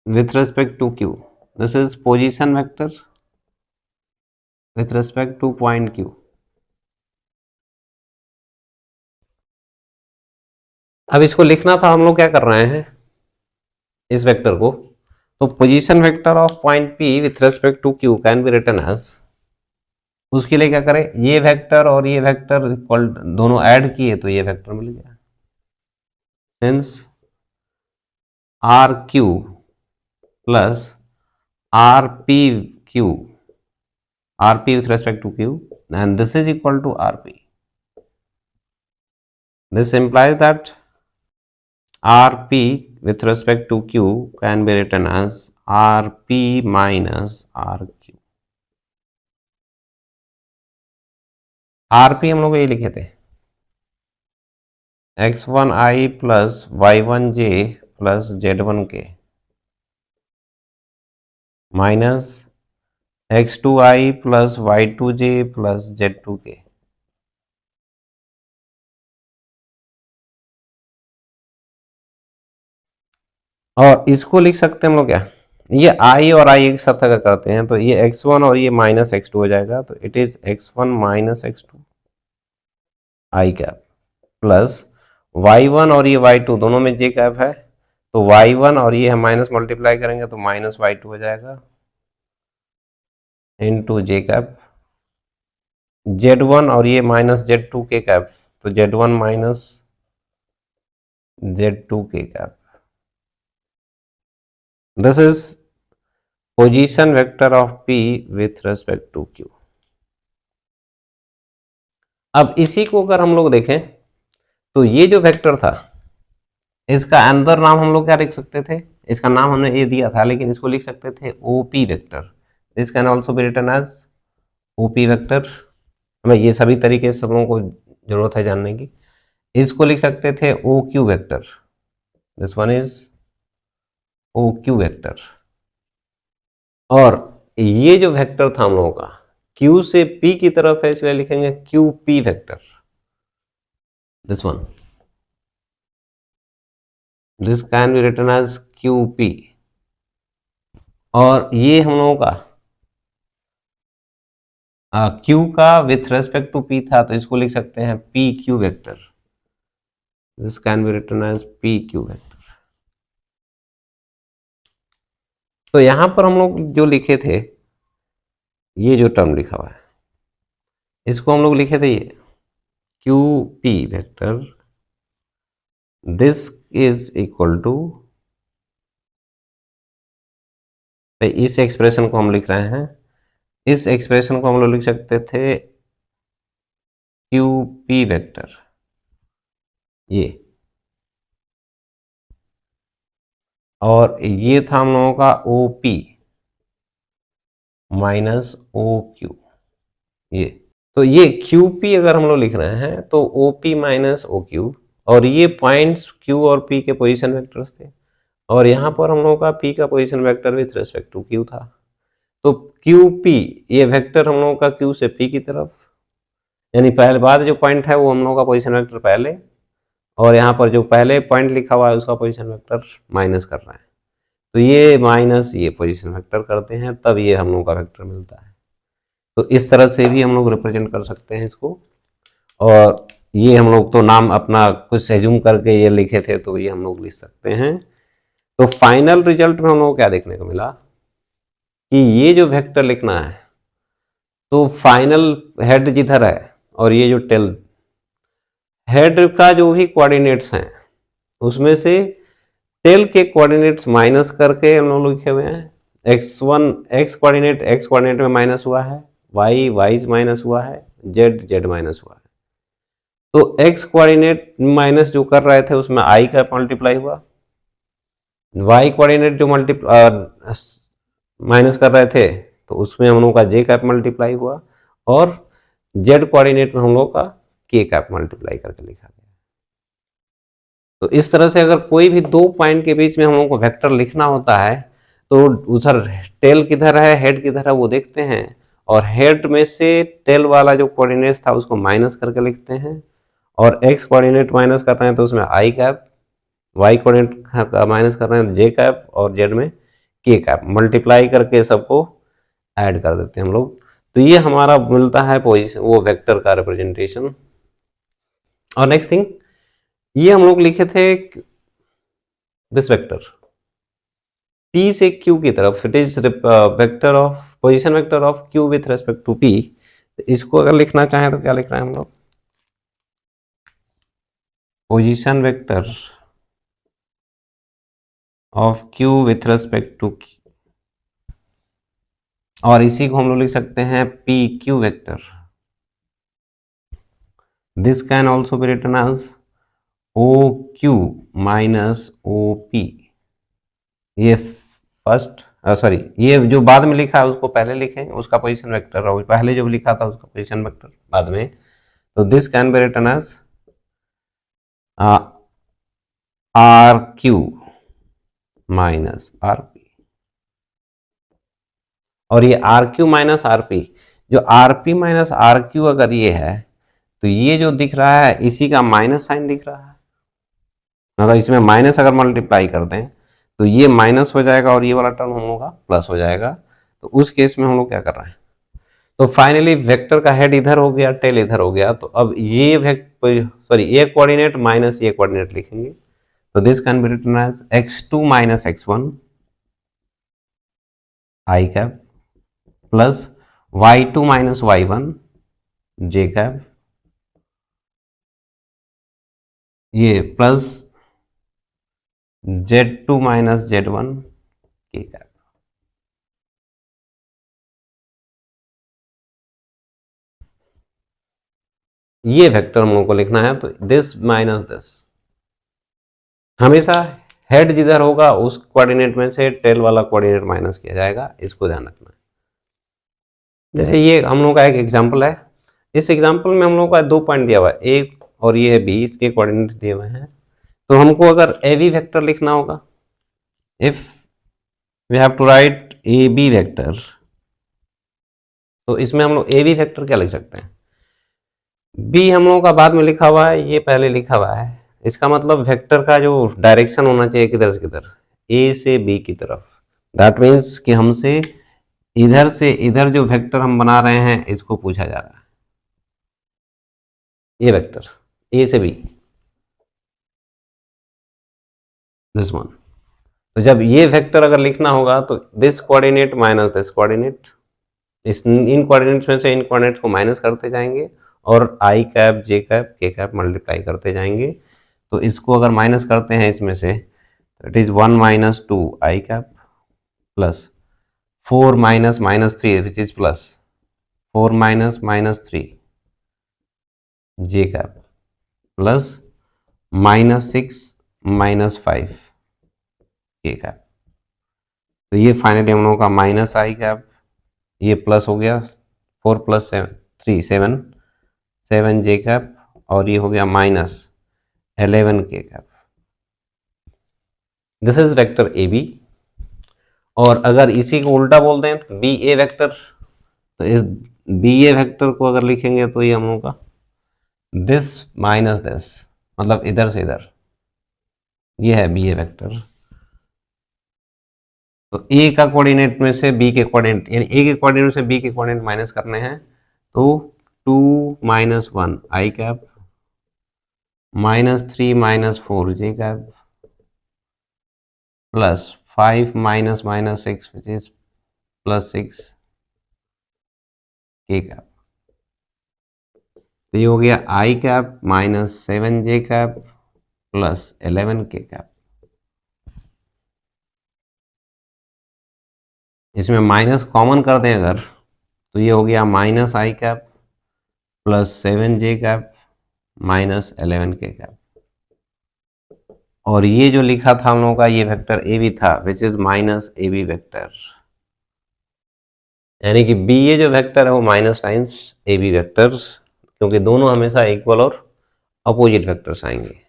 with respect to Q, this is position vector with respect to point Q। अब इसको लिखना था, हम लोग क्या कर रहे हैं इस वेक्टर को, तो position vector of point P with respect to Q can be written as उसके लिए क्या करें, ये वेक्टर और ये वेक्टर इक्वल दोनों ऐड किए तो ये वेक्टर मिल गया। Since r Q plus r P Q, r P with respect to Q, and this is equal to r P. This implies that rp with respect to q can be written as rp minus rq। rp हम लोग ये लिखे थे x1i plus y1j plus z1k minus x2i plus y2j plus z2k। और इसको लिख सकते हैं हम लोग क्या, ये i और i एक साथ अगर करते हैं तो ये x1 और ये माइनस x2 हो जाएगा, तो it is x1 minus x2 i cap plus y1 और ये y2 दोनों में j कैप है, तो y1 और ये हम माइनस मल्टीप्लाई करेंगे तो माइनस y2 हो जाएगा इनटू j कैप, z1 और ये माइनस z2 के कैप, तो z1 minus z2 k cap. This is position vector of p with respect to q। अब इसी को अगर हम लोग देखें तो ये जो वेक्टर था इसका अंदर नाम हम लोग क्या लिख सकते थे, इसका नाम हमने ये दिया था लेकिन इसको लिख सकते थे OP vector. This can also be written as OP vector. हमें ये सभी तरीके से सब लोगों को जरूरत है जानने की। इसको लिख सकते थे O Q vector, this one is O Q vector. और ये जो वेक्टर था हम लोगों का Q से P की तरफ है इसलिए लिखेंगे Q P vector, this one, this can be written as Q P. और ये हम लोगों का Q का विथ रेस्पेक्ट टू P था तो इसको लिख सकते हैं P Q vector, this can be written as P Q vector. तो यहां पर हम लोग जो लिखे थे ये जो टर्म लिखा हुआ है इसको हम लोग लिखे थे ये Q P vector, this is equal to, इस एक्सप्रेशन को हम लिख रहे हैं, इस एक्सप्रेशन को हम लोग लिख सकते थे क्यू पी वेक्टर ये, और ये था हम लोगों का O P minus O Q ये। तो ये क्यू पी अगर हम लोग लिख रहे हैं तो O P minus O Q, और ये पॉइंट्स क्यू और पी के पोजीशन वेक्टर्स थे, और यहाँ पर हम लोगों का पी का position vector with respect to Q था। तो क्यू पी ये वेक्टर हम लोगों का क्यू से पी की तरफ, यानी पहले बाद जो पॉइंट है वो हम लोगों का पोजीशन वेक्टर पहले, और यहाँ पर जो पहले पॉइंट लिखा हुआ है उसका पोजीशन वेक्टर माइनस कर रहे हैं, तो ये माइनस ये पोजीशन वेक्टर करते हैं तब ये हम लोगों का वेक्टर मिलता है। तो इस तरह से भी हम लोग रिप्रेजेंट कर सकते हैं इसको। और ये हम लोग तो नाम अपना कुछ एज्यूम करके ये लिखे थे तो ये हम लोग लिख सकते हैं। तो फाइनल रिजल्ट में हम लोग को क्या देखने को मिला कि ये जो वेक्टर लिखना है तो फाइनल हेड जिधर है और ये जो टेल, हेड का जो भी कोऑर्डिनेट्स हैं उसमें से टेल के कोऑर्डिनेट्स माइनस करके हम लोग लिखे हुए हैं। x1 x कोऑर्डिनेट में माइनस हुआ है, y माइनस हुआ है, z माइनस हुआ है। तो x कोऑर्डिनेट माइनस जो कर रहे थे उसमें i का मल्टीप्लाई हुआ, y कोऑर्डिनेट जो माइनस कर रहे थे तो उसमें हम लोगों का j कैप मल्टीप्लाई हुआ, और z कोऑर्डिनेट में हम लोग का k कैप मल्टीप्लाई करके लिखा गया। तो इस तरह से अगर कोई भी दो पॉइंट के बीच में हम लोगों को वेक्टर लिखना होता है तो उधर टेल किधर है हेड किधर है वो देखते हैं, और हेड में से टेल वाला जो कोऑर्डिनेट्स था उसको माइनस करके लिखते हैं, और x कोऑर्डिनेट माइनस कर रहे हैं तो उसमें i cap, y coordinate minus कर रहे हैं तो j कैप, और z में k कैप मल्टीप्लाई करके सबको ऐड कर देते हैं हम लोग। तो ये हमारा मिलता है पोजीशन वो वेक्टर का रिप्रेजेंटेशन। और नेक्स्ट थिंग ये हम लोग लिखे थे दिस वेक्टर p से q की तरफ, it is vector of position vector of q with respect to p, इसको अगर लिखना चाहें तो क्या लिख रहे हैं हम लोग, position vector of Q with respect to, और इसी को हम लोग लिख सकते हैं P Q vector. This can also be written as O Q minus O P. ये फर्स्ट सॉरी, ये जो बाद में लिखा है उसको पहले लिखें, उसका पोजीशन वेक्टर, और पहले जो लिखा था उसका पोजीशन वेक्टर बाद में। तो this can be written as R Q minus R P. और ये R Q minus R P, जो R P minus R Q अगर ये है, तो ये जो दिख रहा है इसी का माइनस साइन दिख रहा है, मतलब इसमें माइनस अगर मल्टीप्लाई कर दें तो ये माइनस हो जाएगा और ये वाला टर्म हम लोग का प्लस हो जाएगा। तो उस केस में हम लोग क्या कर रहे हैं, तो फाइनली वेक्टर का हेड इधर हो गया, टेल इधर हो गया, तो अब ये सॉरी ये कोऑर्डिनेट माइनस ये कोऑर्डिनेट लिखेंगे। तो this can be written as x2 minus x1 I cap plus y2 minus y1 j cap, ये plus z2 minus z1 k cap. ये वेक्टर हम लोग को लिखना है, तो दिस माइनस दिस, हमेशा हेड जिधर होगा उस कोऑर्डिनेट में से टेल वाला कोऑर्डिनेट माइनस किया जाएगा, इसको ध्यान रखना है। जैसे ये हम लोग का एक एग्जांपल है, इस एग्जांपल में हम लोग का 2 पॉइंट दिया हुआ है, एक और ये है बी, इसके कोऑर्डिनेट्स दिए हुए हैं। तो हमको अगर ए बी वेक्टर लिखना होगा, if we have to write A B vector, तो इसमें हम लोग ए बी वेक्टर क्या लिख सकते हैं, बी हम लोगों का बाद में लिखा हुआ है, ये पहले लिखा हुआ है। इसका मतलब वेक्टर का जो डायरेक्शन होना चाहिए किधर से किधर, ए से बी की तरफ। दैट मीन्स कि हमसे इधर से इधर जो वेक्टर हम बना रहे हैं इसको पूछा जा रहा है, ये वेक्टर ए से बी, दिस वन। तो जब ये वेक्टर अगर लिखना होगा तो this coordinate minus this coordinate, in coordinates में से इन कोऑर्डिनेट्स को माइनस करते जाएंगे और आई कैप जे कैप के कैप मल्टीप्लाई करते जाएंगे। तो इसको अगर माइनस करते हैं इसमें से, तो it is 1 minus 2 I cap plus 4 minus minus 3 which is plus 4 minus minus 3 J cap plus minus 6 minus 5 के कैप। तो ये फाइनली हम लोगों का माइनस आई कैप, ये प्लस हो गया 4 प्लस 3 7 जे कैप, और ये हो गया minus 11 k cap. This is vector A B. और अगर इसी को उल्टा बोल दें तो बी ए वेक्टर, तो इस बी ए वेक्टर को अगर लिखेंगे तो ये हम लोग का दिस माइनस दिस, मतलब इधर से इधर, ये है बी ए वेक्टर। तो ए का कोऑर्डिनेट में से बी के कोऑर्डिनेट, यानी ए के कोऑर्डिनेट से बी के कोऑर्डिनेट माइनस करने हैं, तो 2 minus 1 I cap minus 3 minus 4 J cap plus 5 minus minus 6 which is plus 6 के कैप। तो ये हो गया आई कैप माइनस 7 जे कैप प्लस 11 के कैप। इसमें माइनस कॉमन कर दें अगर, तो ये हो गया माइनस आई कैप प्लस 7 जे कैप माइनस 11 के कैप। और ये जो लिखा था हम लोगों का ये वेक्टर ए बी था, which is minus A B vector, यानी कि बी ए जो वेक्टर है वो minus times A B vectors, क्योंकि दोनों हमेशा इक्वल और अपोजिट वेक्टर्स आएंगे।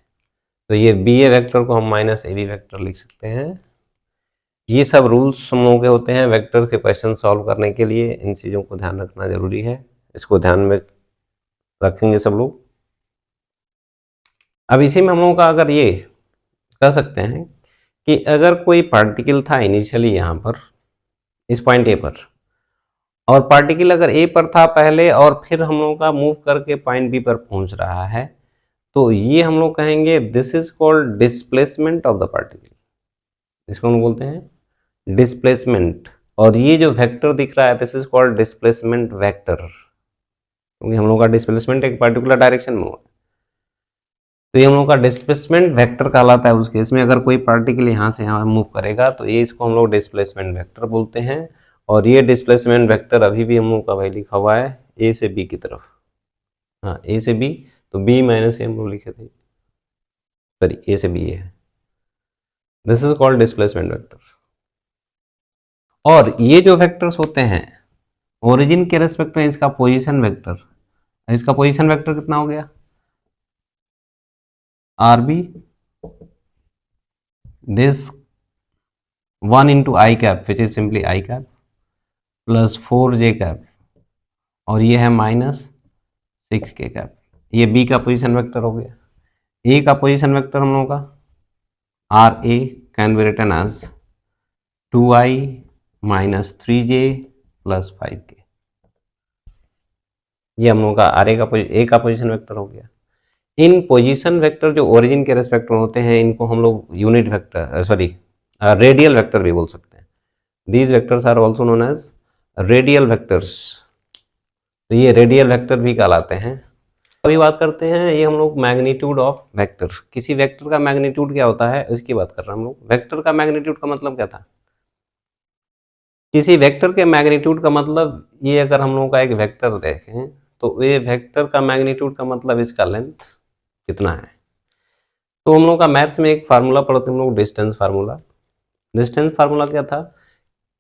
तो ये बी ए वेक्टर को हम माइनस ए बी वेक्टर लिख सकते हैं। ये सब रूल्स हम लोगों के होते हैं वेक्टर के क्वेश्चन सॉल्व करने के लिए, इन चीज़ों को ध्यान रखना जरूरी है, इसको ध्यान में रखेंगे सब लोग। अब इसी में हम लोगों का अगर ये कह सकते हैं कि अगर कोई पार्टिकल था इनिशियली यहाँ पर इस पॉइंट ए पर, और पार्टिकल अगर ए पर था पहले और फिर हम लोगों का मूव करके पॉइंट बी पर पहुंच रहा है, तो ये हम लोग कहेंगे this is called displacement of the particle, इसको हम बोलते हैं डिस्प्लेसमेंट। और ये जो वेक्टर दिख रहा है this is called displacement vector. क्योंकि हम लोग का डिस्प्लेसमेंट एक पर्टिकुलर डायरेक्शन में हुआ, तो ये हम लोग का डिस्प्लेसमेंट वेक्टर कहलाता है। उस केस में अगर कोई पार्टिकल यहाँ से यहाँ मूव करेगा तो ये इसको हम लोग डिस्प्लेसमेंट वेक्टर बोलते हैं। और ये डिस्प्लेसमेंट वेक्टर अभी भी हम लोग का भाई लिखा हुआ है ए से बी की तरफ, हाँ ए से बी, तो बी माइनस ए हम लोग लिखे थे, सॉरी ए से बी है, this is called displacement vector. और ये जो वेक्टर्स होते हैं ओरिजिन के रेस्पेक्ट में इसका पोजीशन वेक्टर, इसका पोजीशन वेक्टर कितना हो गया, r B this 1 into i cap which is simply i cap plus 4j cap, और ये है माइनस 6k कैप। ये b का पोजीशन वेक्टर हो गया। a का पोजीशन वेक्टर हम लोगों का r A can be written as 2i minus 3j plus 5k। ये हम लोगों का आर ए का पोजीशन वेक्टर हो गया। इन पोजीशन वेक्टर जो ओरिजिन के रेस्पेक्ट में होते हैं इनको हम लोग unit vector sorry radial vector भी बोल सकते हैं। These vectors are also known as radial vectors, तो ये रेडियल वेक्टर भी कहलाते हैं। अभी बात करते हैं ये हम लोग मैग्नीट्यूड ऑफ वेक्टर, किसी वेक्टर का मैग्नीट्यूड क्या होता है इसकी बात कर रहे हैं हम लोग। वेक्टर का मैग्नीट्यूड का मतलब क्या था, किसी वेक्टर के मैग्नीट्यूड का मतलब ये, अगर हम लोग का एक वेक्टर देखें तो ये वेक्टर का मैग्नीट्यूड का मतलब इसका लेंथ कितना है। तो हम लोग का मैथ्स में एक फार्मूला पढ़ते हैं हम लोग, डिस्टेंस फार्मूला। डिस्टेंस फार्मूला क्या था,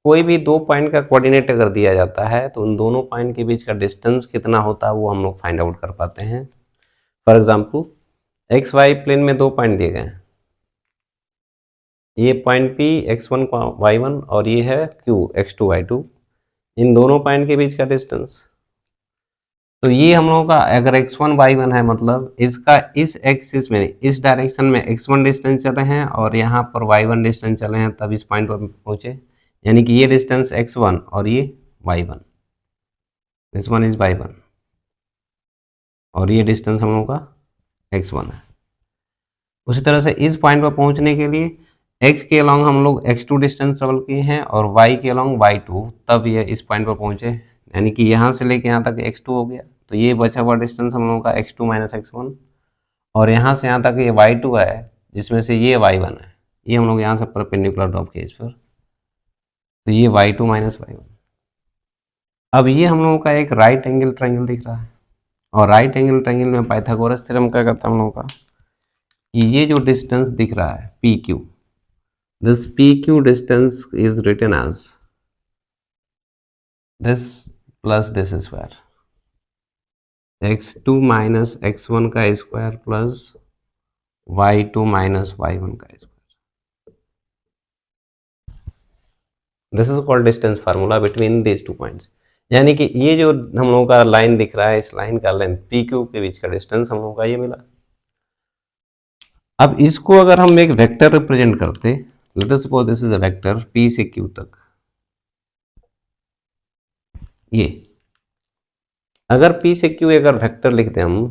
कोई भी दो पॉइंट का कोऑर्डिनेट अगर दिया जाता है तो उन दोनों पॉइंट के बीच का डिस्टेंस कितना होता है वो हम लोग फाइंड आउट कर पाते हैं। For example x y plane में दो पॉइंट दिए गए हैं, ये पॉइंट P x1 y1 और ये है Q x2 y2, इन दोनों पॉइंट के बीच का डिस्टेंस। तो ये हम लोगों का अगर x1 y1 है मतलब इसका इस एक्सिस में इस डायरेक्शन में x1 डिस्टेंस चले हैं और यहाँ पर y1 डिस्टेंस चले हैं तब इस पॉइंट पर पहुँचे, यानी कि ये डिस्टेंस x1 और ये y1, this one is y1 और ये डिस्टेंस हम लोगों का x1 है। उसी तरह से इस पॉइंट पर पहुंचने के लिए x के अलॉन्ग हम लोग x2 डिस्टेंस ट्रेवल किए हैं और y के अलॉन्ग y2, तब ये इस पॉइंट पर पहुंचे, यानी कि यहाँ से लेके यहाँ तक x2 हो गया। तो ये बचा हुआ डिस्टेंस हम लोगों का x2 माइनस x1, और यहाँ से यहाँ तक ये y2 है जिसमें से ये y1 है, ये हम लोग यहाँ से परपेंडिकुलर ड्रॉप किए इस पर, तो ये y2 माइनस y1। अब ये हम लोगों का एक राइट एंगल ट्रायंगल दिख रहा है, और राइट एंगल ट्रायंगल में पाइथागोरस थ्योरम क्या कहता है हम लोगों का कि ये जो डिस्टेंस दिख रहा है PQ, this PQ distance is written as this plus this square, x2 minus x1 का square plus y2 minus y1 का square. This is called distance formula between these two points, यानी कि ये जो हम लोगों का लाइन दिख रहा है इस लाइन का लेंथ PQ के बीच का डिस्टेंस हम लोगों का ये मिला। अब इसको अगर हम एक वेक्टर रिप्रेजेंट करते, late us suppose this is a vector P से Q तक, ये अगर P से Q अगर वेक्टर लिखते हम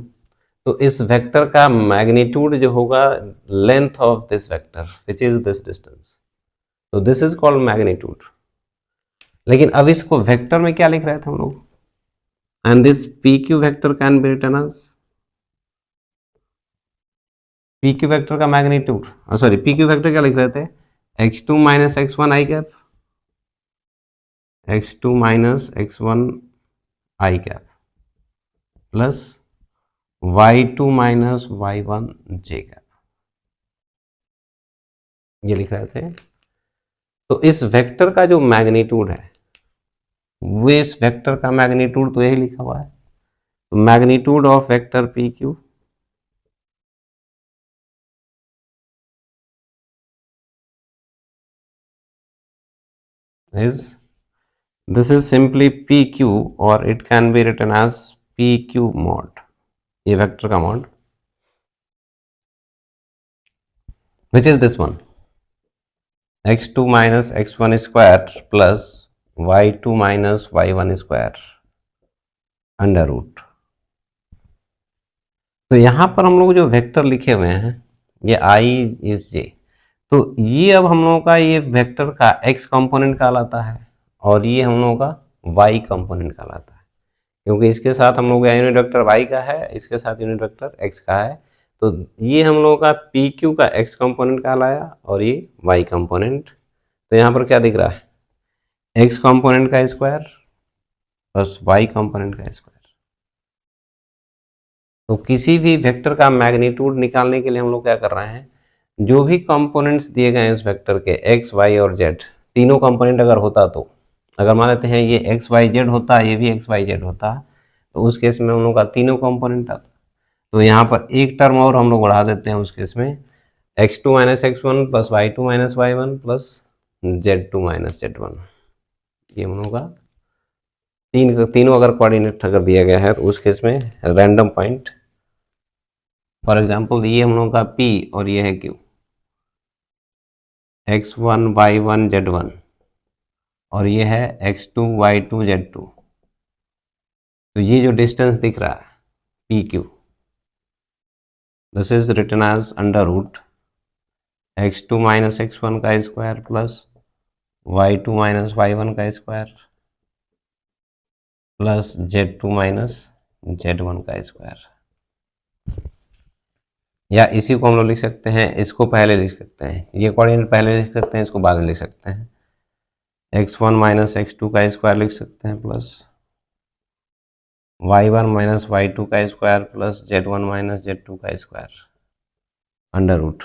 तो इस वेक्टर का मैग्नीट्यूड जो होगा length of this vector which is this distance, तो दिस इज कॉल्ड मैग्नीट्यूड। लेकिन अब इसको वेक्टर में क्या लिख रहे थे हम लोग, and this PQ vector can be written as, PQ vector का मैग्नीट्यूड सॉरी PQ वेक्टर क्या लिख रहे थे, x2 माइनस x1 आई कैप, x2 माइनस x1 आई cap plus y2 minus y1 j cap, ये लिख रहे थे। तो इस वेक्टर का जो मैग्नीट्यूड है वो इस वेक्टर का मैग्नीट्यूड तो यही लिखा हुआ है, तो magnitude of vector PQ is, this is simply PQ or it can be written as PQ mod, ये वेक्टर का mod which is this one, x2 minus x1 square plus y2 minus y1 square under root. तो यहाँ पर हम लोग जो vector लिखे हुए हैं ये I इज j, तो ये अब हम लोगों का ये वेक्टर का x कंपोनेंट कहलाता है और ये हम लोगों का y कंपोनेंट कहलाता है। क्योंकि इसके साथ हम लोग का यूनिट वेक्टर y का है, इसके साथ यूनिट वेक्टर x का है, तो ये हम लोगों का पी क्यू का x कंपोनेंट कहलाया और ये y कंपोनेंट। तो यहाँ पर क्या दिख रहा है, x कंपोनेंट का स्क्वायर प्लस y कंपोनेंट का स्क्वायर। तो किसी भी वेक्टर का मैग्नीट्यूड निकालने के लिए हम लोग क्या कर रहे हैं, जो भी कंपोनेंट्स दिए गए हैं इस वेक्टर के x y और z, तीनों कंपोनेंट अगर होता, तो अगर मान लेते हैं ये x y z होता, ये भी x y z होता, तो उस केस में हम लोग का तीनों कंपोनेंट आता। तो यहाँ पर एक टर्म और हम लोग बढ़ा देते हैं उस केस में, x2 minus x1 plus y2 minus y1 plus z2 minus z1। ये हम लोग का तीनों अगर कोऑर्डिनेट अगर दिया गया है तो उस केस में रैंडम पॉइंट, फॉर एग्जांपल ये हम लोग का p और ये है q, x1 y1 z1 और ये है x2 y2 z2। तो ये जो डिस्टेंस दिख रहा है P Q, this is written as under root x2 minus x1 का square plus y2 minus y1 का square plus z2 minus z1 का स्क्वायर। या इसी को हम लोग लिख सकते हैं, इसको पहले लिख सकते हैं, ये कोऑर्डिनेट पहले लिख सकते हैं, इसको बाद में लिख सकते हैं, x1 माइनस x2 का स्क्वायर लिख सकते हैं प्लस y1 माइनस y2 का square plus z1 minus z2 का स्क्वायर अंडर रूट।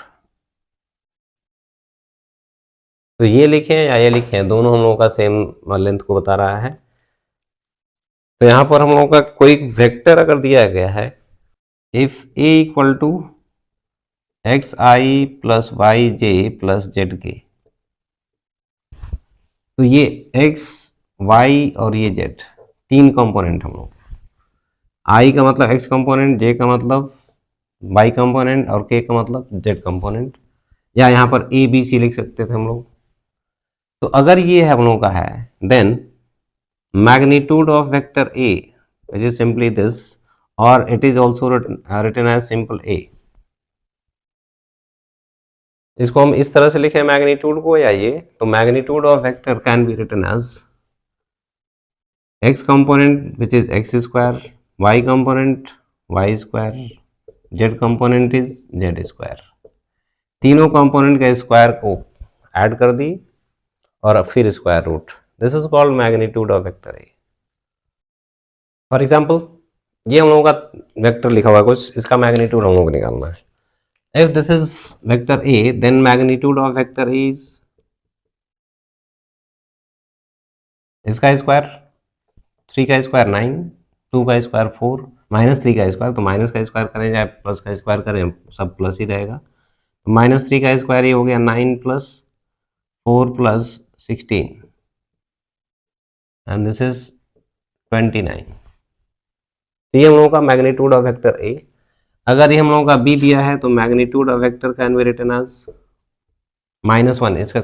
तो ये लिखें या ये लिखें, दोनों हम लोगों का सेम लेंथ को बता रहा है। तो यहाँ पर हम लोगों का कोई वेक्टर अगर दिया गया है, if a equal to x i plus y j plus z k, तो ये x y और ये z तीन कंपोनेंट हम लोग, i का मतलब x कंपोनेंट, j का मतलब y कंपोनेंट और k का मतलब z कंपोनेंट, या यहाँ पर a b c लिख सकते थे हम लोग। तो अगर ये है हम लोग का है, then magnitude of vector a which is simply this, or it is also written as simple a। इसको हम इस तरह से लिखें मैग्नीट्यूड को या ये, तो magnitude of vector can be written as x component which is x square, y component y square, z component is z square। तीनों कंपोनेंट के स्क्वायर को ऐड कर दी और फिर square root, this is called magnitude of vector a. For example ये हम लोगों का वेक्टर लिखा हुआ है कुछ, इसका मैग्नीट्यूड हम लोग को निकालना है। If this is vector A, then magnitude of vector is इसका स्क्वायर, 3 का स्क्वायर 9, 2 का स्क्वायर 4, माइनस 3 का स्क्वायर, तो माइनस का स्क्वायर करें चाहे प्लस का स्क्वायर करें सब प्लस ही रहेगा। तो माइनस 3 का स्क्वायर ये हो गया 9 plus 4 plus 16 and this is 29। तो ये हम लोगों का मैग्नीट्यूड ऑफ वेक्टर ए। अगर ये हम लोगों का बी दिया है तो magnitude of vector can be written as -1। इसका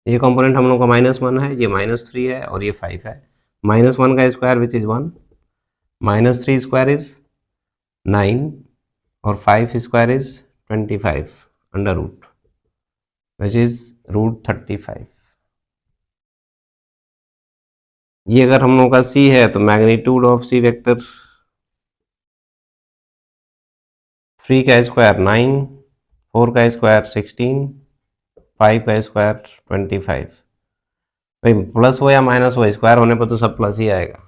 ये कंपोनेंट हम लोग का -1 है, ये -3 है और ये 5 है। -1 का square which is 1, -3 square is 9 और 5 square is 25 under root which is √35। ये अगर हम लोग का सी है तो मैग्नीट्यूड ऑफ सी वेक्टर 3 का स्क्वायर 9, 4 का स्क्वायर 16, 5 का स्क्वायर 25। भाई प्लस हो या माइनस हो, स्क्वायर होने पर तो सब प्लस ही आएगा।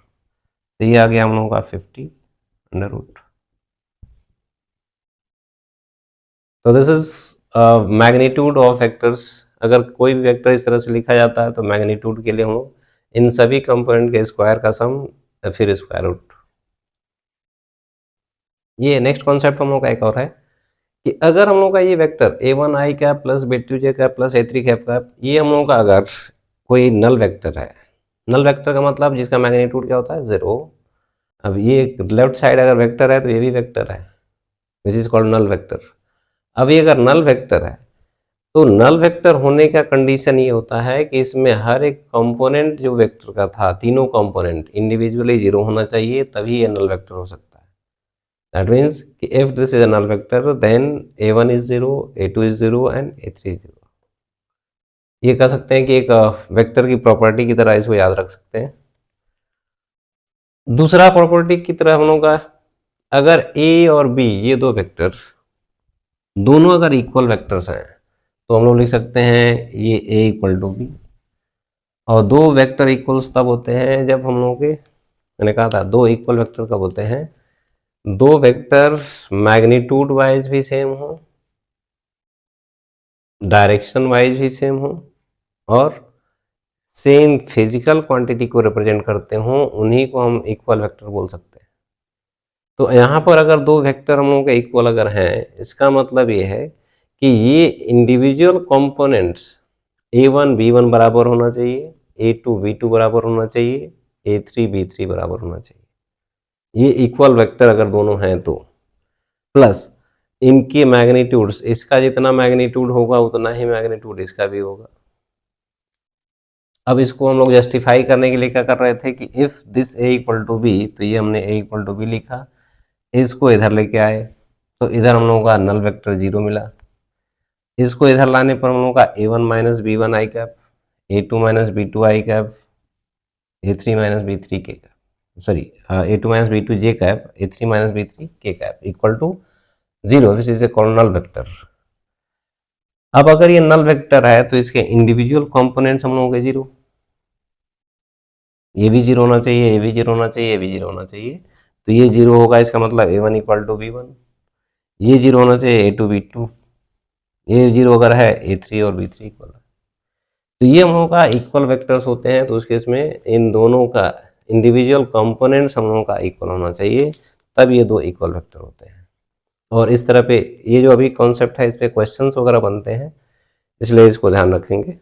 तो ये आ गया हम लोगों का 50 अंडर रूट। तो this is magnitude of vectors. अगर कोई भी वेक्टर इस तरह से लिखा जाता है तो मैग्नीट्यूड के लिए हम लोग इन सभी कंपोनेंट के स्क्वायर का सम फिर स्क्वायर रूट। ये नेक्स्ट कॉन्सेप्ट हम लोग का एक और है कि अगर हम लोग का ये vector a1 i cap plus b2 j cap plus a3 cap का, ये हम लोग का अगर कोई नल वेक्टर है, नल वेक्टर का मतलब जिसका मैग्नीट्यूड क्या होता है 0। अब ये लेफ्ट साइड अगर वेक्टर है तो ये भी वेक्टर है which is called null vector. अब ये अगर नल वेक्टर है तो नल वेक्टर होने का कंडीशन ये होता है कि इसमें हर एक कंपोनेंट जो वेक्टर का था, तीनों कंपोनेंट इंडिविजुअली 0 होना चाहिए, तभी ये नल वेक्टर हो सकता है। दैट मीन्स कि if this is a null vector then a1 is 0, a2 is 0 and a3 is 0। ये कह सकते हैं कि एक वेक्टर की प्रॉपर्टी की तरह इसको याद रख सकते हैं। दूसरा प्रॉपर्टी की तरह हम लोग का, अगर ए और बी ये दो वेक्टर दोनों अगर इक्वल वेक्टर्स हैं तो हम लोग लिख सकते हैं ये ए इक्वल टू बी। और दो वेक्टर इक्वल्स तब होते हैं जब हम लोग के, मैंने कहा था दो इक्वल वेक्टर कब होते हैं, दो वेक्टर मैग्नीट्यूड वाइज भी सेम हो, डायरेक्शन वाइज भी सेम हो, और सेम फिजिकल क्वांटिटी को रिप्रेजेंट करते हो, उन्हीं को हम इक्वल वेक्टर बोल सकते हैं। तो यहाँ पर अगर दो वेक्टर हम लोगों के इक्वल अगर हैं, इसका मतलब ये है कि ये इंडिविजुअल कंपोनेंट्स a1 b1 बराबर होना चाहिए, a2 b2 बराबर होना चाहिए, a3 b3 बराबर होना चाहिए। ये इक्वल वेक्टर अगर दोनों हैं तो, प्लस इनके मैग्नीट्यूड्स, इसका जितना मैग्नीट्यूड होगा उतना ही मैग्नीट्यूड इसका भी होगा। अब इसको हम लोग जस्टिफाई करने के लिए क्या कर रहे थे कि if this a equal to B, तो ये हमने a इक्वल टू बी लिखा, इसको इधर लेके आए तो इधर हम लोगों का नल वेक्टर 0 मिला। इसको इधर लाने पर हम लोगों का a1 minus B one I cap, a2 minus B two I cap, a3 minus B three K cap, sorry a2 minus B two J cap, a3 minus B three K cap equal to 0, which is a called null vector. अब अगर ये null vector है तो इसके individual components हम लोगों के 0, ये भी 0 होना चाहिए, ये भी 0 होना चाहिए, ये भी 0 होना चाहिए। तो ये 0 होगा, इसका मतलब a1 इक्वल टू b1, ये 0 होना चाहिए a2 b2, ये 0 अगर है a3 और b3 इक्वल है। तो ये हम लोगों का इक्वल वेक्टर्स होते हैं, तो उस केस में इन दोनों का इंडिविजुअल कंपोनेंट्स हम लोगों का इक्वल होना चाहिए, तब ये दो इक्वल वेक्टर होते हैं। और इस तरह पे ये जो अभी कॉन्सेप्ट है, इस पे क्वेश्चंस वगैरह बनते हैं, इसलिए इसको ध्यान रखेंगे।